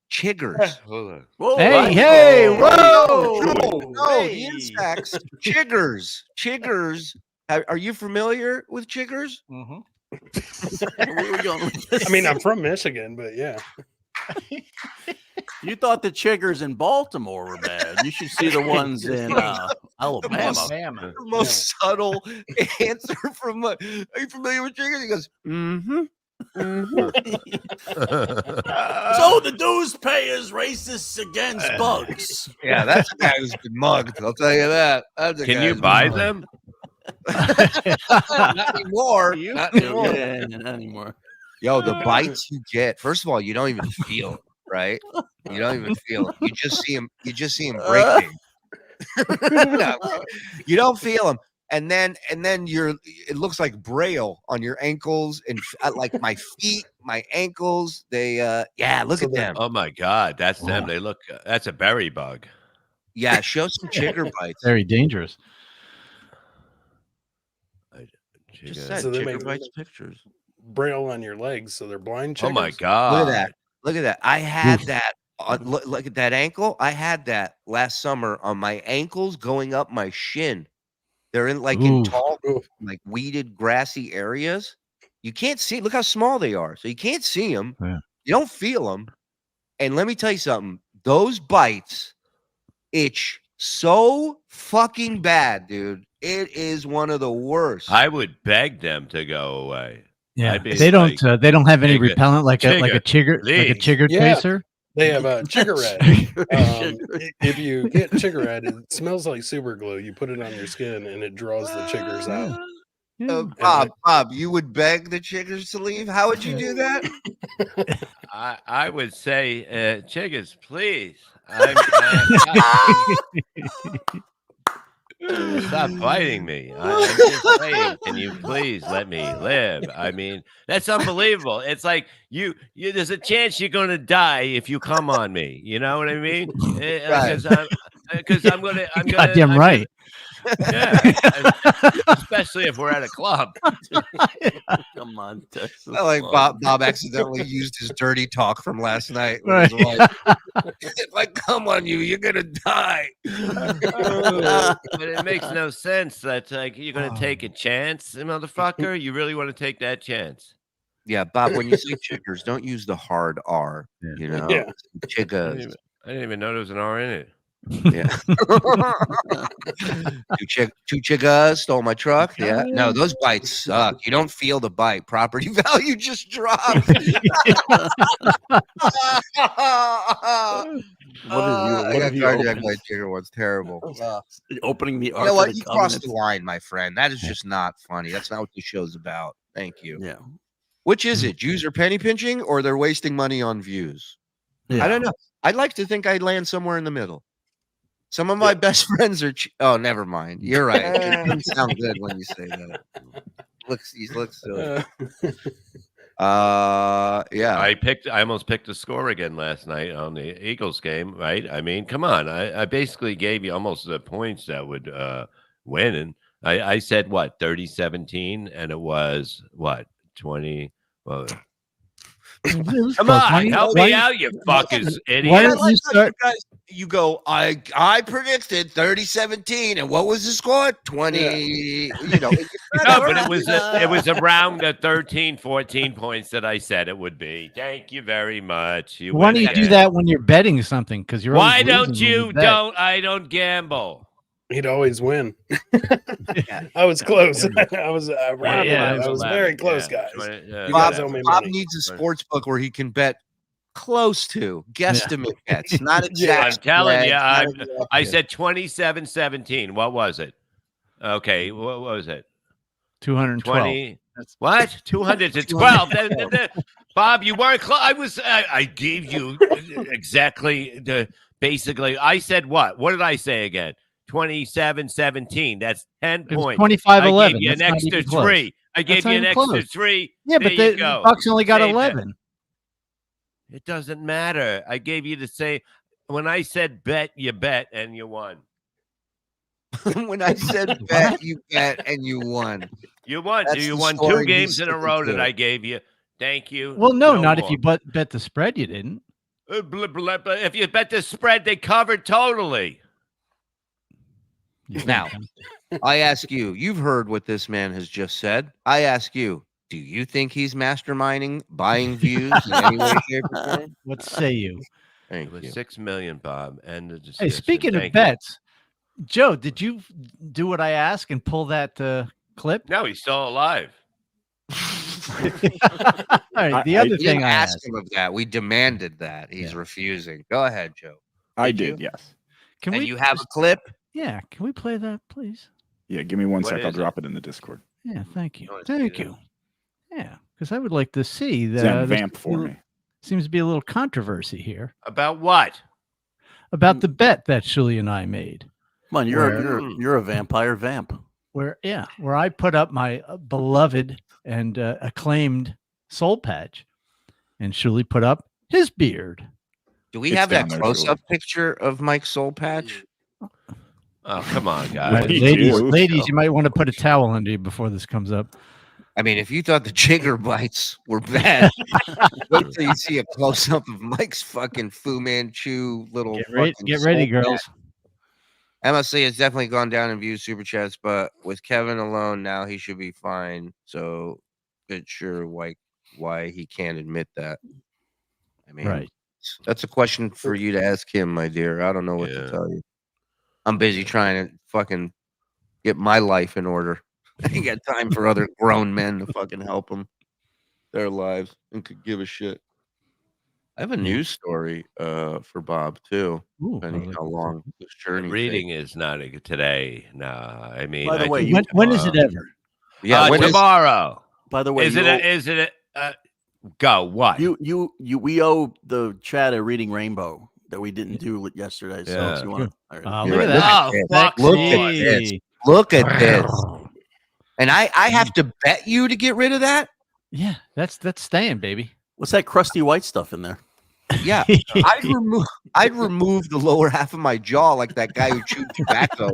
chiggers. Hold on. Whoa, hey, whoa! No, the insects. Chiggers. Are you familiar with chiggers? Mm-hmm. Where are we going with this? I mean, I'm from Michigan, but yeah. You thought the chiggers in Baltimore were bad. You should see the ones in Alabama. The most subtle answer from are you familiar with chiggers? He goes, mm-hmm. So the dues payers racists against bugs. Yeah, that's a guy who's been mugged. I'll tell you that. Can you buy them? Not anymore. Not anymore. Yeah, not anymore. Yo, the bites you get. First of all, you don't even feel it, right? You don't even feel it. You just see them. You just see them breaking. No, you don't feel them. And then it looks like braille on your ankles and like my feet, my ankles. They look at them. Oh my God, that's them. They look. That's a berry bug. Yeah, show some chigger bites. Very dangerous. Just said, So they chigger make bites pictures. braille on your legs, so they're blind. Oh my chiggers. God! Look at that! Look at that! I had that. Look at that ankle. I had that last summer on my ankles going up my shin. They're in in tall, like weeded, grassy areas. You can't see. Look how small they are. So you can't see them. Yeah. You don't feel them. And let me tell you something. Those bites itch so fucking bad, dude. It is one of the worst. I would beg them to go away. Yeah, they don't have any repellent like a chigger chaser. They have a chiggerette. If you get chiggerette, it smells like super glue. You put it on your skin and it draws the chiggers out. Bob, you would beg the chiggers to leave? How would you do that? I would say, chiggers, please. Stop biting me. I'm just saying, can you please let me live? I mean, that's unbelievable. It's like you there's a chance you're going to die if you come on me. You know what I mean? Because I'm going to. Goddamn right. Yeah, especially if we're at a club. Come on, Texas. I like Bob accidentally used his dirty talk from last night. Right. If I come on you, you're gonna die. But it makes no sense. That's like you're gonna take a chance, motherfucker. You really want to take that chance? Yeah, Bob. When you say chiggers, don't use the hard R. You know, chiggers. I didn't even know there was an R in it. Yeah. two chickas stole my truck. Yeah. No, those bites suck. You don't feel the bite. Property value just dropped. What have you opened? My chigger was terrible. Opening the You Ark know of what? the You crossed Covenant. the line, my friend. That is just not funny. That's not what the show's about. Thank you. Yeah. Which is it? Jews are penny pinching or they're wasting money on views? Yeah. I don't know. I'd like to think I'd land somewhere in the middle. Some of my best friends are. Oh, never mind. You're right. It doesn't sound good when you say that. He looks silly. Yeah. I almost picked a score again last night on the Eagles game, right? I mean, come on. I basically gave you almost the points that would win. And I said what, 30-17, and it was what, 20. Well, come on, help me out, you fuckers, idiot. Why don't you start? You go, I predicted 30-17, and what was the score? 20. You know, no, but it was around the 13, 14 points that I said it would be. Thank you very much. Why don't you do that when you're betting something? Because you're. Why don't you? I don't gamble. He'd always win. I was close. I was around. I was very close, guys. Bob needs a sports book where he can bet close to guesstimate bets, not exact. I'm telling you, I said 27-17. What was it? Okay, what was it? 220. What? 212. Bob, you weren't close. I gave you exactly basically. I said what? What did I say again? 27-17. That's 10 points. 25-11. I gave you an extra 3. I gave you an extra 3. Yeah, but the Bucks only got 11. It doesn't matter. I gave you the same. When I said bet, you bet, and you won. When I said bet, you bet, and you won. You won. You won 2 games in a row that I gave you. Thank you. Well, no, not if you bet the spread. You didn't. If you bet the spread, they covered totally. Now, I ask you, you've heard what this man has just said. I ask you, do you think he's masterminding buying views in any way, shape, or form? What say you? It was 6 million, Bob. And hey, speaking of bets, Joe, did you do what I asked and pull that clip? No, he's still alive. All right. The other thing I asked him of that, we demanded that. He's refusing. Go ahead, Joe. I did, yes. Can and we you have a clip? Yeah. Can we play that, please? Yeah, give me one sec. I'll drop it in the Discord. Yeah, thank you. Thank you. Yeah, because I would like to see that. Vamp for me. Seems to be a little controversy here. About what? About the bet that Shuli and I made. Come on, you're a vampire vamp. Where I put up my beloved and acclaimed soul patch, and Shuli put up his beard. Do we have that close-up picture of Mike's soul patch? Oh, come on, guys. Ladies, you might want to put a towel under you before this comes up. I mean, if you thought the jigger bites were bad, wait till you see a close-up of Mike's fucking Fu Manchu little. Get ready, girls. MLC has definitely gone down in views, super chats, but with Kevin alone now, he should be fine. So, it's sure why he can't admit that. I mean, that's a question for you to ask him, my dear. I don't know what to tell you. I'm busy trying to fucking get my life in order. I ain't got time for other grown men to fucking help them their lives and could give a shit. I have a news story for Bob too. Depending how long this journey. Reading is not today. No, I mean. By the way, when is it ever? Yeah, tomorrow. By the way, is it? Go what? We owe the chat a reading rainbow that we didn't do yesterday. So if you want look at that. Look at this. Look at this. And I have to bet you to get rid of that? Yeah, that's staying, baby. What's that crusty white stuff in there? Yeah, I'd remove the lower half of my jaw like that guy who chewed tobacco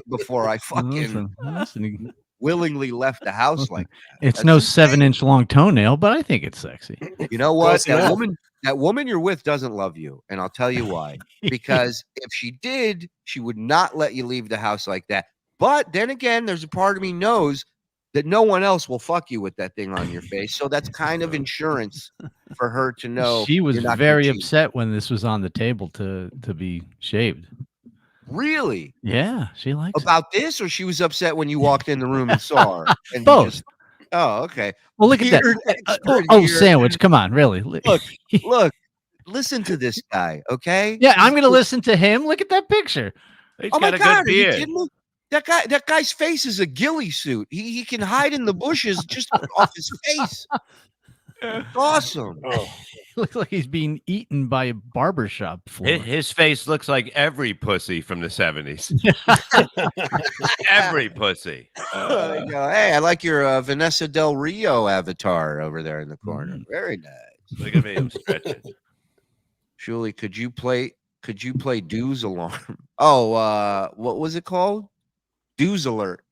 before I fucking willingly left the house like that. It's no 7-inch long toenail, but I think it's sexy. You know what? That woman you're with doesn't love you, and I'll tell you why. Because if she did, she would not let you leave the house like that. But then again, there's a part of me knows that no one else will fuck you with that thing on your face. So that's kind of insurance for her to know. She was very upset when this was on the table to be shaved. Really? Yeah, she likes about this, or she was upset when you walked in the room and saw her. And both. Oh, okay. Well, look at that. Sandwich. Come on, really. Look. Listen to this guy, okay? Yeah, I'm going to listen to him. Look at that picture. He's got a good beard. That guy's face is a ghillie suit. He can hide in the bushes just off his face. Awesome. Oh. He looks like he's being eaten by a barbershop floor. His face looks like every pussy from the 70s. Every pussy. Hey, I like your Vanessa Del Rio avatar over there in the corner. Very nice. Look at me, I'm stretching. Shuli, could you play Dues Alarm? Oh, what was it called? Dues Alert.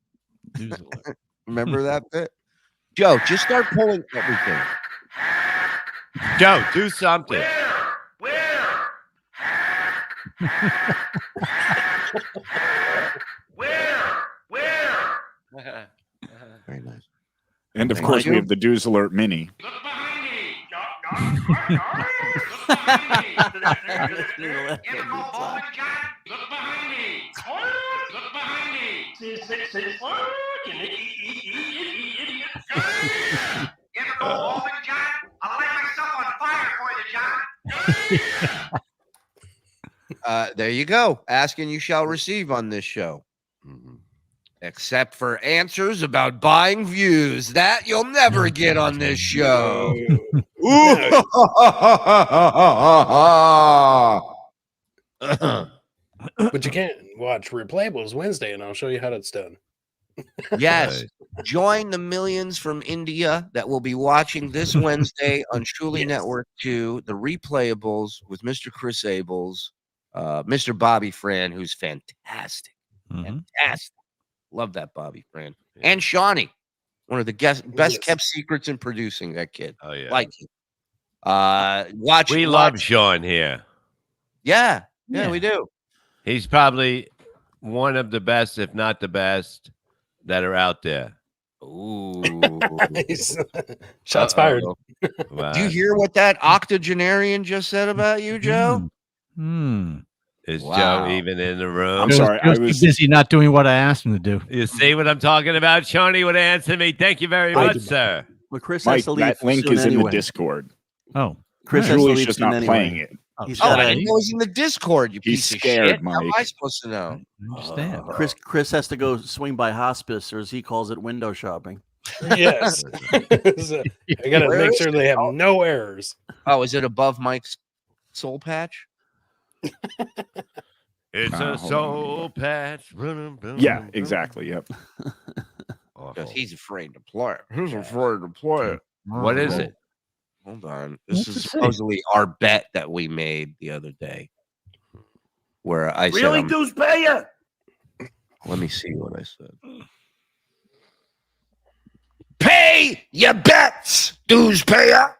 Dues Alert. Remember that bit? Joe, just start pulling everything. Joe, do something. Very nice. And of course, we have the Dues Alert Mini. There you go. Ask and you shall receive on this show. Except for answers about buying views. That you'll never get on this show. But you can watch RePlayAbles Wednesday, and I'll show you how that's done. Yes. Join the millions from India that will be watching this Wednesday on Shuli Network 2, the RePlayAbles with Mr. Chris Ables, Mr. Bobby Fran, who's fantastic. Fantastic. Love that Bobby Fran. And Shawnee, one of the best kept secrets in producing, that kid. Oh, yeah. Like him. We love Sean here. Yeah, we do. He's probably one of the best, if not the best, that are out there. Ooh. Shots fired. Wow. Do you hear what that octogenarian just said about you, Joe? Is Joe even in the room? I'm sorry. I was too busy not doing what I asked him to do. You see what I'm talking about? Shawnee would answer me. Thank you very much, sir. Well, Chris Mike, has to leave. that link soon is in anyway. the Discord. Oh. Chris has to Julie's leave just soon not anyway. playing it. I didn't know he's in the Discord, you He's piece scared, of shit. How am Mike. I supposed to know? Understand. Chris has to go swing by hospice, or as he calls it, window shopping. Yes. I got to make sure they have no errors. Oh, is it above Mike's soul patch? It's a soul patch. Yeah, exactly. Yep. Because he's afraid to play it. He's afraid to play it. What is it? Hold on. This is supposedly our bet that we made the other day. Where I Really, said, Deuce Payer? let me see what I said. Pay your bets, Deuce Payer.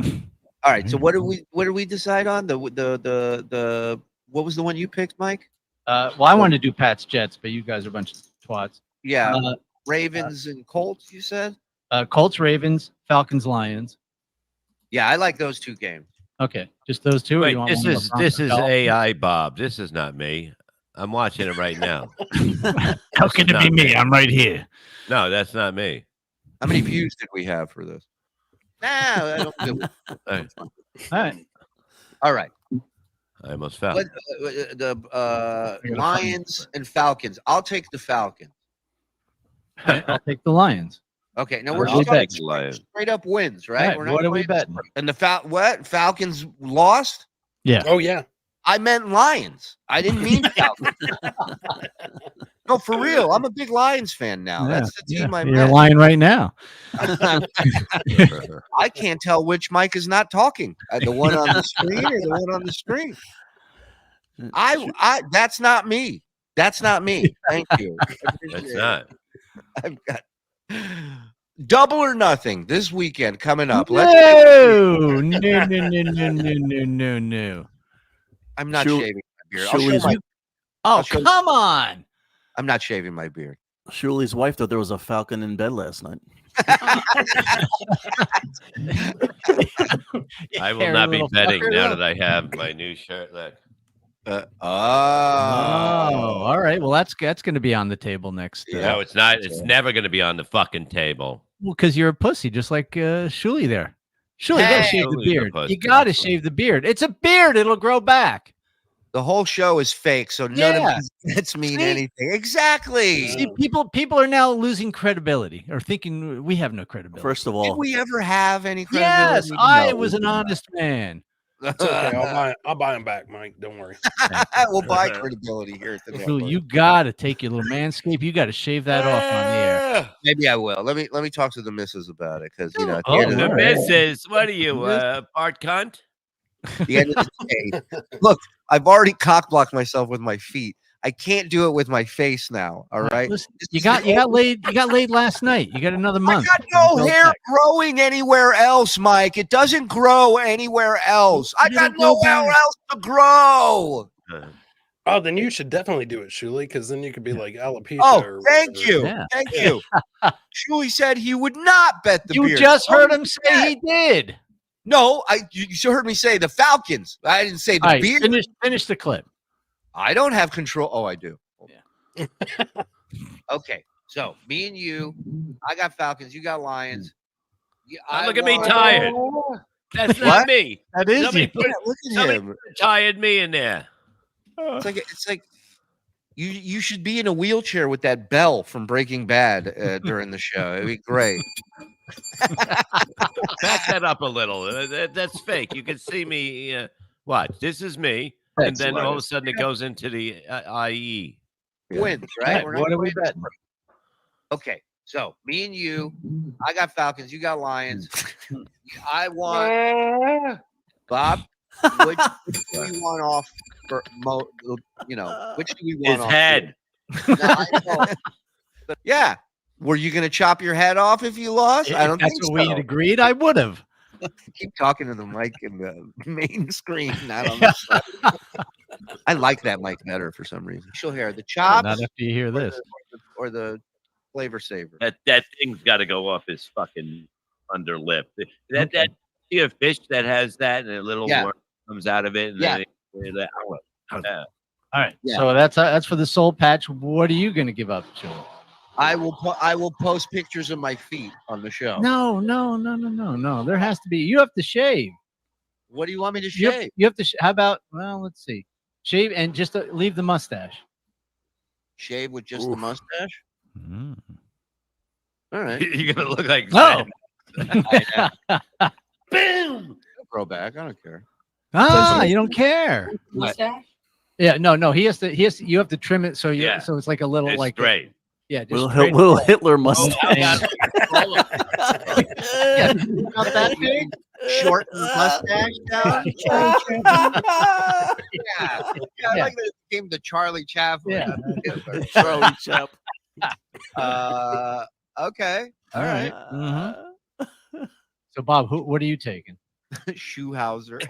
All right. So what did we decide on? The what was the one you picked, Mike? Well, I wanted to do Pats Jets, but you guys are a bunch of twats. Yeah. Ravens and Colts, you said? Colts, Ravens, Falcons, Lions. Yeah, I like those two games. Okay, just those two. Wait, this is AI Bob. This is not me. I'm watching it right now. How can it be me? I'm right here. No, that's not me. How many views did we have for this? No, I don't do it. All right. All right. I almost fell. The Lions and Falcons. I'll take the Falcons. I'll take the Lions. Okay, now we're I'll just bet. talking straight up wins, right? Right, We're not what are we playing- betting? And the Falcons lost? Yeah. Oh, yeah. I meant Lions. I didn't mean Falcons. No, for real. I'm a big Lions fan now. Yeah, That's the team I You're meant. lying right now. I can't tell which Mike is not talking. The one on the screen or the one on the screen. I that's not me. That's not me. Thank you. That's not. I've got Double or Nothing this weekend coming up. No. I'm not Shul- shaving my beard. Shuli's- Oh, come on. I'm not shaving my beard. Shuli's wife thought there was a falcon in bed last night. I will not be betting now that I have my new shirt. Look. All right. Well, that's going to be on the table next. No, it's not. It's never going to be on the fucking table. Well, because you're a pussy, just like Shuli there. Shuli, you got to shave the Shuli's a beard. pussy. You got to shave the beard. It's a beard. It'll grow back. The whole show is fake, so none of these bets mean anything. Exactly. See, people are now losing credibility or thinking we have no credibility. First of all, did we ever have any credibility? Yes, I was an honest man. It's okay. I'll buy them back, Mike. Don't worry. We'll buy credibility here at the network. You got to take your little manscape. You got to shave that off on the air. Maybe I will. Let me talk to the missus about it because at the Oh, end of the the missus. What are you, part cunt? the end of the day, look, I've already cock blocked myself with my feet. I can't do it with my face now. All right. Listen, you got laid last night. You got another month. I got no hair growing anywhere else, Mike. It doesn't grow anywhere else. I got nowhere else to grow. Oh, then you should definitely do it, Shuli, because then you could be like alopecia. Oh, thank you. Thank you. Shuli said he would not bet the beard. You just heard him say he did. No, you heard me say the Falcons. I didn't say the beard. Finish the clip. I don't have control. Oh, I do. Yeah. Okay, so me and you, I got Falcons. You got Lions. Look at me tired. That's not me. That is somebody you. Put, look at him. Tired me in there. It's like you should be in a wheelchair with that bell from Breaking Bad during the show. It'd be great. Back that up a little. That's fake. You can see me. Watch. This is me. And then all of a sudden it goes into the IE. Wins, right? What are we betting? Okay, so me and you, I got Falcons, you got Lions. I want Bob. Which do we want off for? Which do we want His off? head. Yeah. Were you going to chop your head off if you lost? I don't think that's so. what we had agreed. I would have. Keep talking to the mic in the main screen, not on the side. I like that mic better for some reason. She'll hear the chops. Not after you hear this. Or the flavor saver. That thing's got to go off his fucking under lip. That see a fish that has that and a little worm comes out of it. And then all right. Yeah. So that's for the soul patch. What are you going to give up, Joe? I will post pictures of my feet on the show. No. There has to be. You have to shave. What do you want me to shave? You have to. How about? Well, let's see. Shave and just leave the mustache. Shave with just the mustache. All right. You're gonna look like boom. Grow back. I don't care. You don't care. Mustache? Yeah. No. He has to. You have to trim it so so it's like a little it's straight. Yeah, just little Hitler mustache. Not that big. Short mustache down. I like that it became the Charlie Chaplin. Charlie Chaplin. Okay. All right. Mm-hmm. So, Bob, what are you taking? Shoehauser.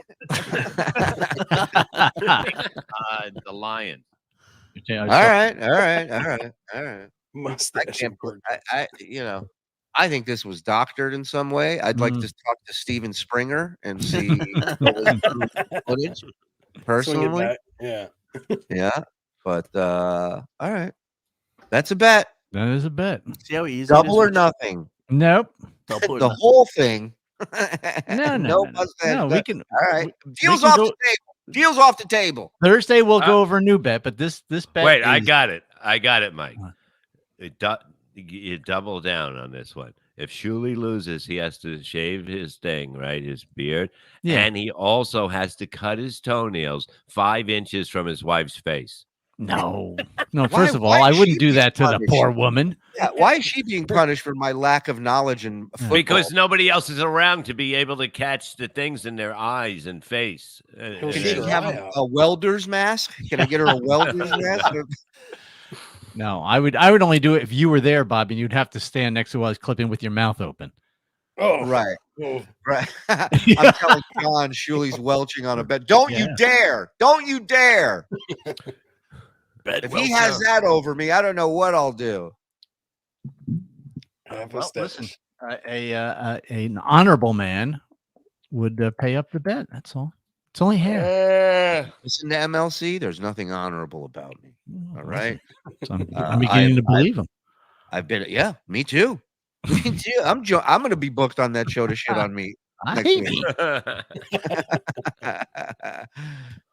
The lion. All right. Mustache. I think this was doctored in some way. I'd like to talk to Steven Springer and see footage personally. Yeah. Yeah. But all right. That's a bet. That is a bet. See how easy Double or nothing. Nope. The whole thing. No. We can. All right. Deals off the table. Deals off the table. Thursday we'll go over a new bet, but this bet. Wait, I got it, Mike. You double down on this one. If Shuli loses, he has to shave his thing, right? His beard. Yeah. And he also has to cut his toenails 5 inches from his wife's face. No. First of all, I wouldn't do that to the poor woman. Yeah, why is she being punished for my lack of knowledge in football? Because nobody else is around to be able to catch the things in their eyes and face. Can she have a welder's mask? Can I get her a welder's mask? No, I would only do it if you were there, Bobby, and you'd have to stand next to while I was clipping with your mouth open. Oh, right. Right. I'm telling John Shuli's welching on a bed. Don't you dare. Don't you dare. If he has that over me, I don't know what I'll do. Well, listen, an honorable man would pay up the bet. That's all. It's only hair. Listen to MLC. There's nothing honorable about me. All right. So I'm beginning to believe him. I've been. Yeah, me too. Me too. I'm going to be booked on that show to shit on me next week.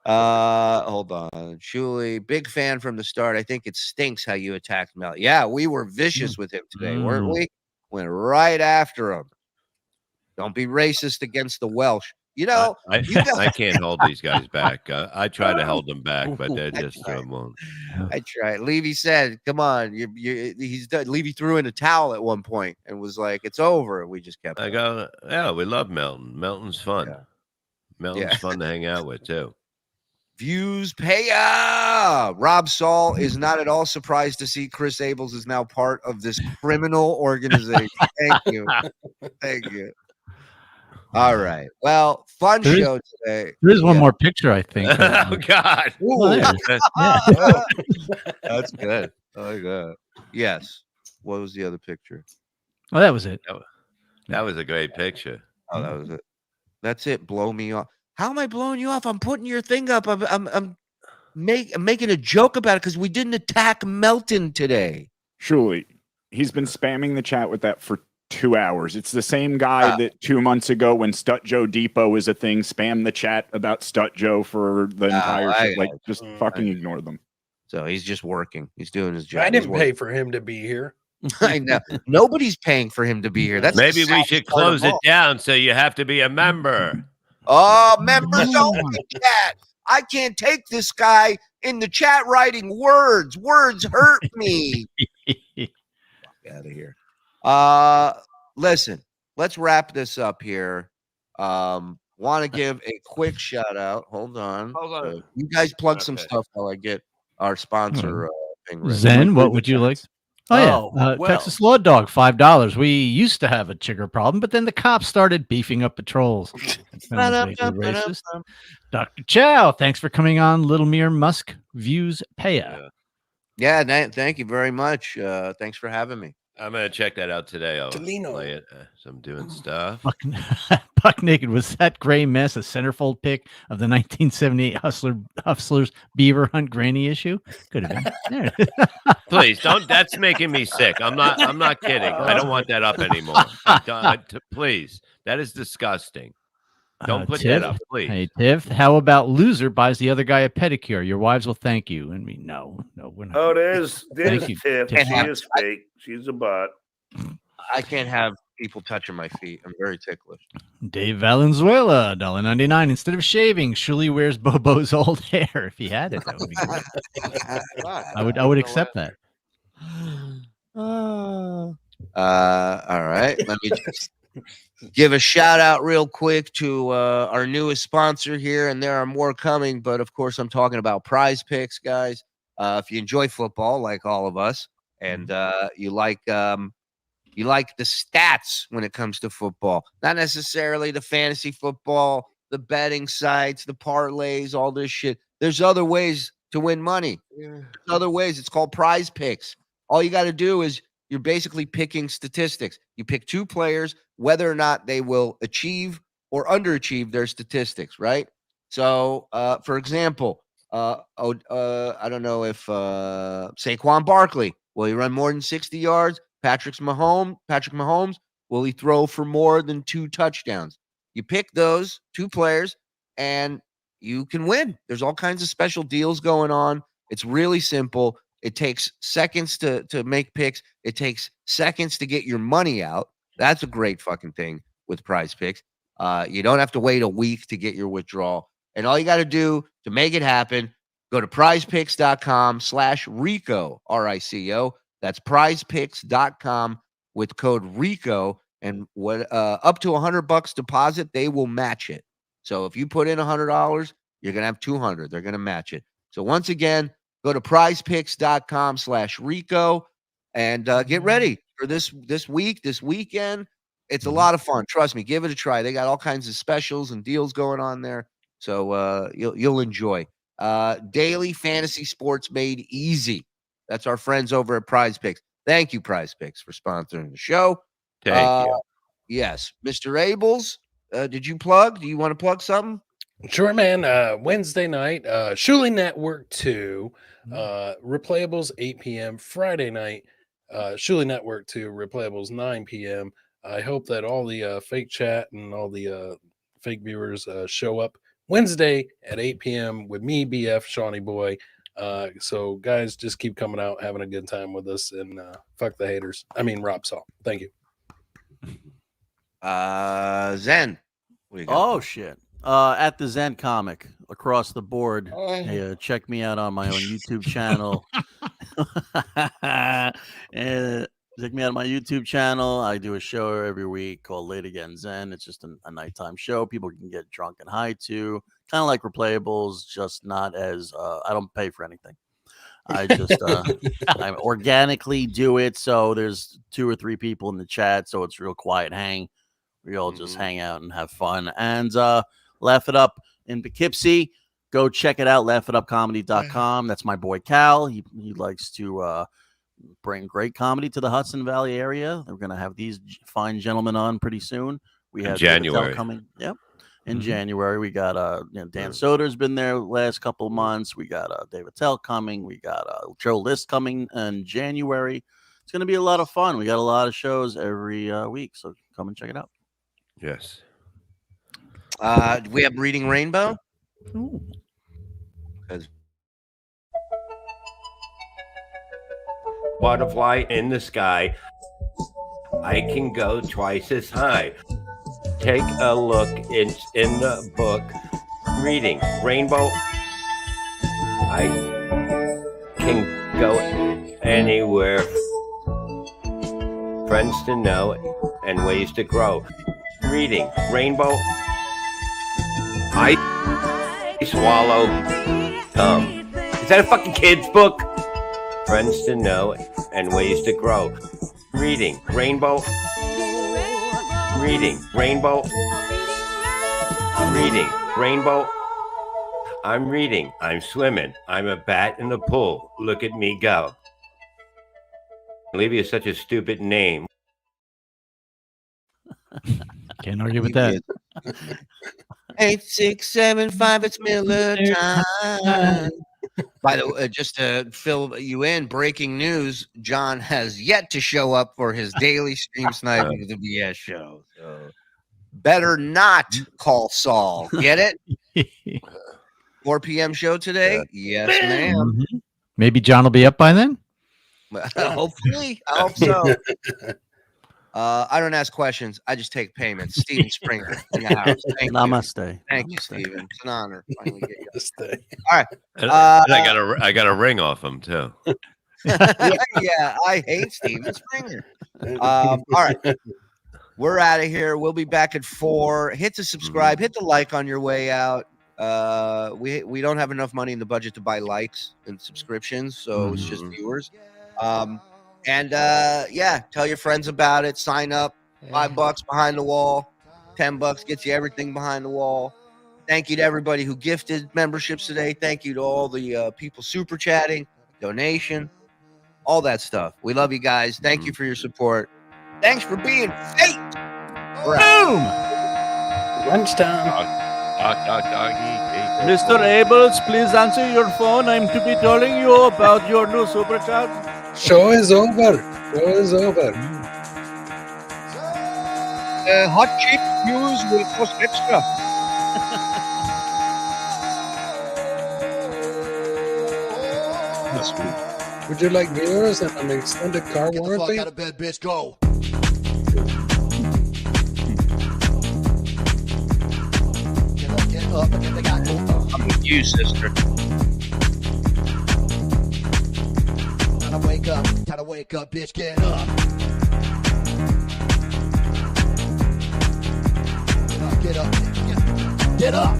Hold on. Shuli, big fan from the start. I think it stinks how you attacked Mel. Yeah, we were vicious with him today, weren't we? Went right after him. Don't be racist against the Welsh. You know, I can't hold these guys back. I try to hold them back, but they just won't. I tried. Levy said, "Come on, he's done." Levy threw in a towel at one point and was like, "It's over." And we just kept. I go, yeah, we love Melton. Melton's fun. Yeah. Melton's fun to hang out with too. Views paya. Rob Saul is not at all surprised to see Chris Abels is now part of this criminal organization. Thank you. Thank you. All right. Well, fun show today. There's one more picture, I think. Oh God. That's good. I like that. Yes. What was the other picture? Oh, that was it. That was a great picture. Oh, that was it. That's it. Blow me off. How am I blowing you off? I'm putting your thing up. I'm making a joke about it because we didn't attack Melton today. Shuli, he's been spamming the chat with that for 2 hours. It's the same guy that 2 months ago, when Stut Joe Depot is a thing, spammed the chat about Stut Joe for the entire shit. Like, just fucking ignore them. So he's just working. He's doing his job. I didn't pay for him to be here. I know. Nobody's paying for him to be here. That's maybe we should close it down so you have to be a member. Oh, members only chat. I can't take this guy in the chat writing words. Words hurt me. Fuck out of here. Listen, let's wrap this up here. Want to give a quick shout out. Hold on. You guys plug some stuff while I get our sponsor thing ready. Zen, what would you like? Oh, yeah. Texas Law Dog, $5. We used to have a chigger problem, but then the cops started beefing up patrols. Racist. Dr. Chow, thanks for coming on. Little Mere Musk Views Paya. Yeah, thank you very much. Thanks for having me. I'm gonna check that out today. I'll play it. So I'm doing stuff. Buck Naked, was that gray mess a centerfold pick of the 1978 Hustlers Beaver Hunt Granny issue? Could have been. Please don't. That's making me sick. I'm not kidding. I don't want that up anymore. Please, that is disgusting. Don't put Tiff, that up, please. Hey, Tiff, how about loser buys the other guy a pedicure? Your wives will thank you. And we no, we're not. Oh, there's Thank you, Tiff. Tiff. She is fake. She's a bot. I can't have people touching my feet. I'm very ticklish. Dave Valenzuela, $1.99. Instead of shaving, Shuli wears Bobo's old hair. If he had it, that would be great. I would accept that. All right. Let me just give a shout out real quick to our newest sponsor here, and there are more coming, but of course I'm talking about Prize Picks, guys. If you enjoy football like all of us, and you like the stats when it comes to football, not necessarily the fantasy football, the betting sites, the parlays, all this shit. There's other ways to win money. There's other ways. It's called Prize Picks. All you got to do is you're basically picking statistics. You pick two players, whether or not they will achieve or underachieve their statistics, right? So, for example, I don't know if Saquon Barkley, will he run more than 60 yards? Patrick Mahomes, will he throw for more than 2 touchdowns? You pick those 2 players, and you can win. There's all kinds of special deals going on. It's really simple. It takes seconds to make picks. It takes seconds to get your money out. That's a great fucking thing with Prize Picks. You don't have to wait a week to get your withdrawal. And all you got to do to make it happen, go to prizepicks.com/RICO, RICO. That's prizepicks.com with code RICO. And what up to $100 deposit, they will match it. So if you put in $100, you're going to have $200. They're going to match it. So once again, go to prizepicks.com/RICO and get ready for this weekend. It's a lot of fun. Trust me, give it a try. They got all kinds of specials and deals going on there. So you'll enjoy. Daily fantasy sports made easy. That's our friends over at Prize Picks. Thank you, Prize Picks, for sponsoring the show. Thank you. Yes. Mr. Abels, did you plug? Do you want to plug something? Sure, man. Wednesday night, Shuli Network 2, RePlayAbles 8 p.m. Friday night, Shuli Network 2, RePlayAbles 9 p.m. I hope that all the fake chat and all the fake viewers show up Wednesday at 8 p.m. with me, BF, Shawnee Boy. So guys, just keep coming out, having a good time with us, and fuck the haters. I mean, Rob Saul. Thank you. Zen. Oh shit. At the Zen Comic across the board. Hey, check me out on my own YouTube channel. Check me out on my YouTube channel. I do a show every week called Late Again Zen. It's just a nighttime show people can get drunk and high to. Kind of like RePlayAbles, just not as I don't pay for anything. I just I organically do it. So there's 2 or 3 people in the chat, so it's real quiet hang. We all just hang out and have fun and laugh it up in Poughkeepsie. Go check it out, laughitupcomedy.com. That's my boy Cal. He likes to bring great comedy to the Hudson Valley area. We're gonna have these fine gentlemen on pretty soon. We have January coming. Yep. In January, we got Dan Soder's been there last couple months. We got David Tell coming. We got Joe List coming in January. It's going to be a lot of fun. We got a lot of shows every week, so come and check it out. Yes. We have Reading Rainbow. Butterfly in the sky. I can go twice as high. Take a look. It's in the book. Reading Rainbow. I can go anywhere. Friends to know and ways to grow. Reading Rainbow. I swallow gum. Is that a fucking kid's book? Friends to know and ways to grow. Reading Rainbow. Reading Rainbow. Reading Rainbow. I'm reading. I'm swimming. I'm a bat in the pool. Look at me go. Levy is such a stupid name. Can't argue with that. 8, 6, 7, 5. It's Miller time. By the way, just to fill you in, breaking news: John has yet to show up for his daily stream sniping of the BS show. So better not call Saul. Get it? 4 p.m. show today. Yes, ma'am. Maybe John will be up by then. Hopefully, I hope so. I don't ask questions. I just take payments. Steven Springer in the house. Namaste. Thank you, Steven. It's an honor. Finally get you. Namaste. All right. And I got a ring off him too. Yeah, I hate Steven Springer. All right. We're out of here. We'll be back at 4. Hit the subscribe. Hit the like on your way out. We don't have enough money in the budget to buy likes and subscriptions, so it's just viewers. And yeah, tell your friends about it. Sign up. $5 behind the wall. $10 gets you everything behind the wall. Thank you to everybody who gifted memberships today. Thank you to all the people super chatting, donation, all that stuff. We love you guys. Thank you for your support. Thanks for being fake. Boom. Lunchtime. Mr. Ables, please answer your phone. I'm to be telling you about your new super chat. Show is over. Show is over. Hot cheap news will cost extra. Would you like viewers and an extended car warranty? Get the fuck out of bed, bitch. Go. Get up and get the guy go. I'm with you, sister. Gotta wake up, bitch, get up. Get up, get up.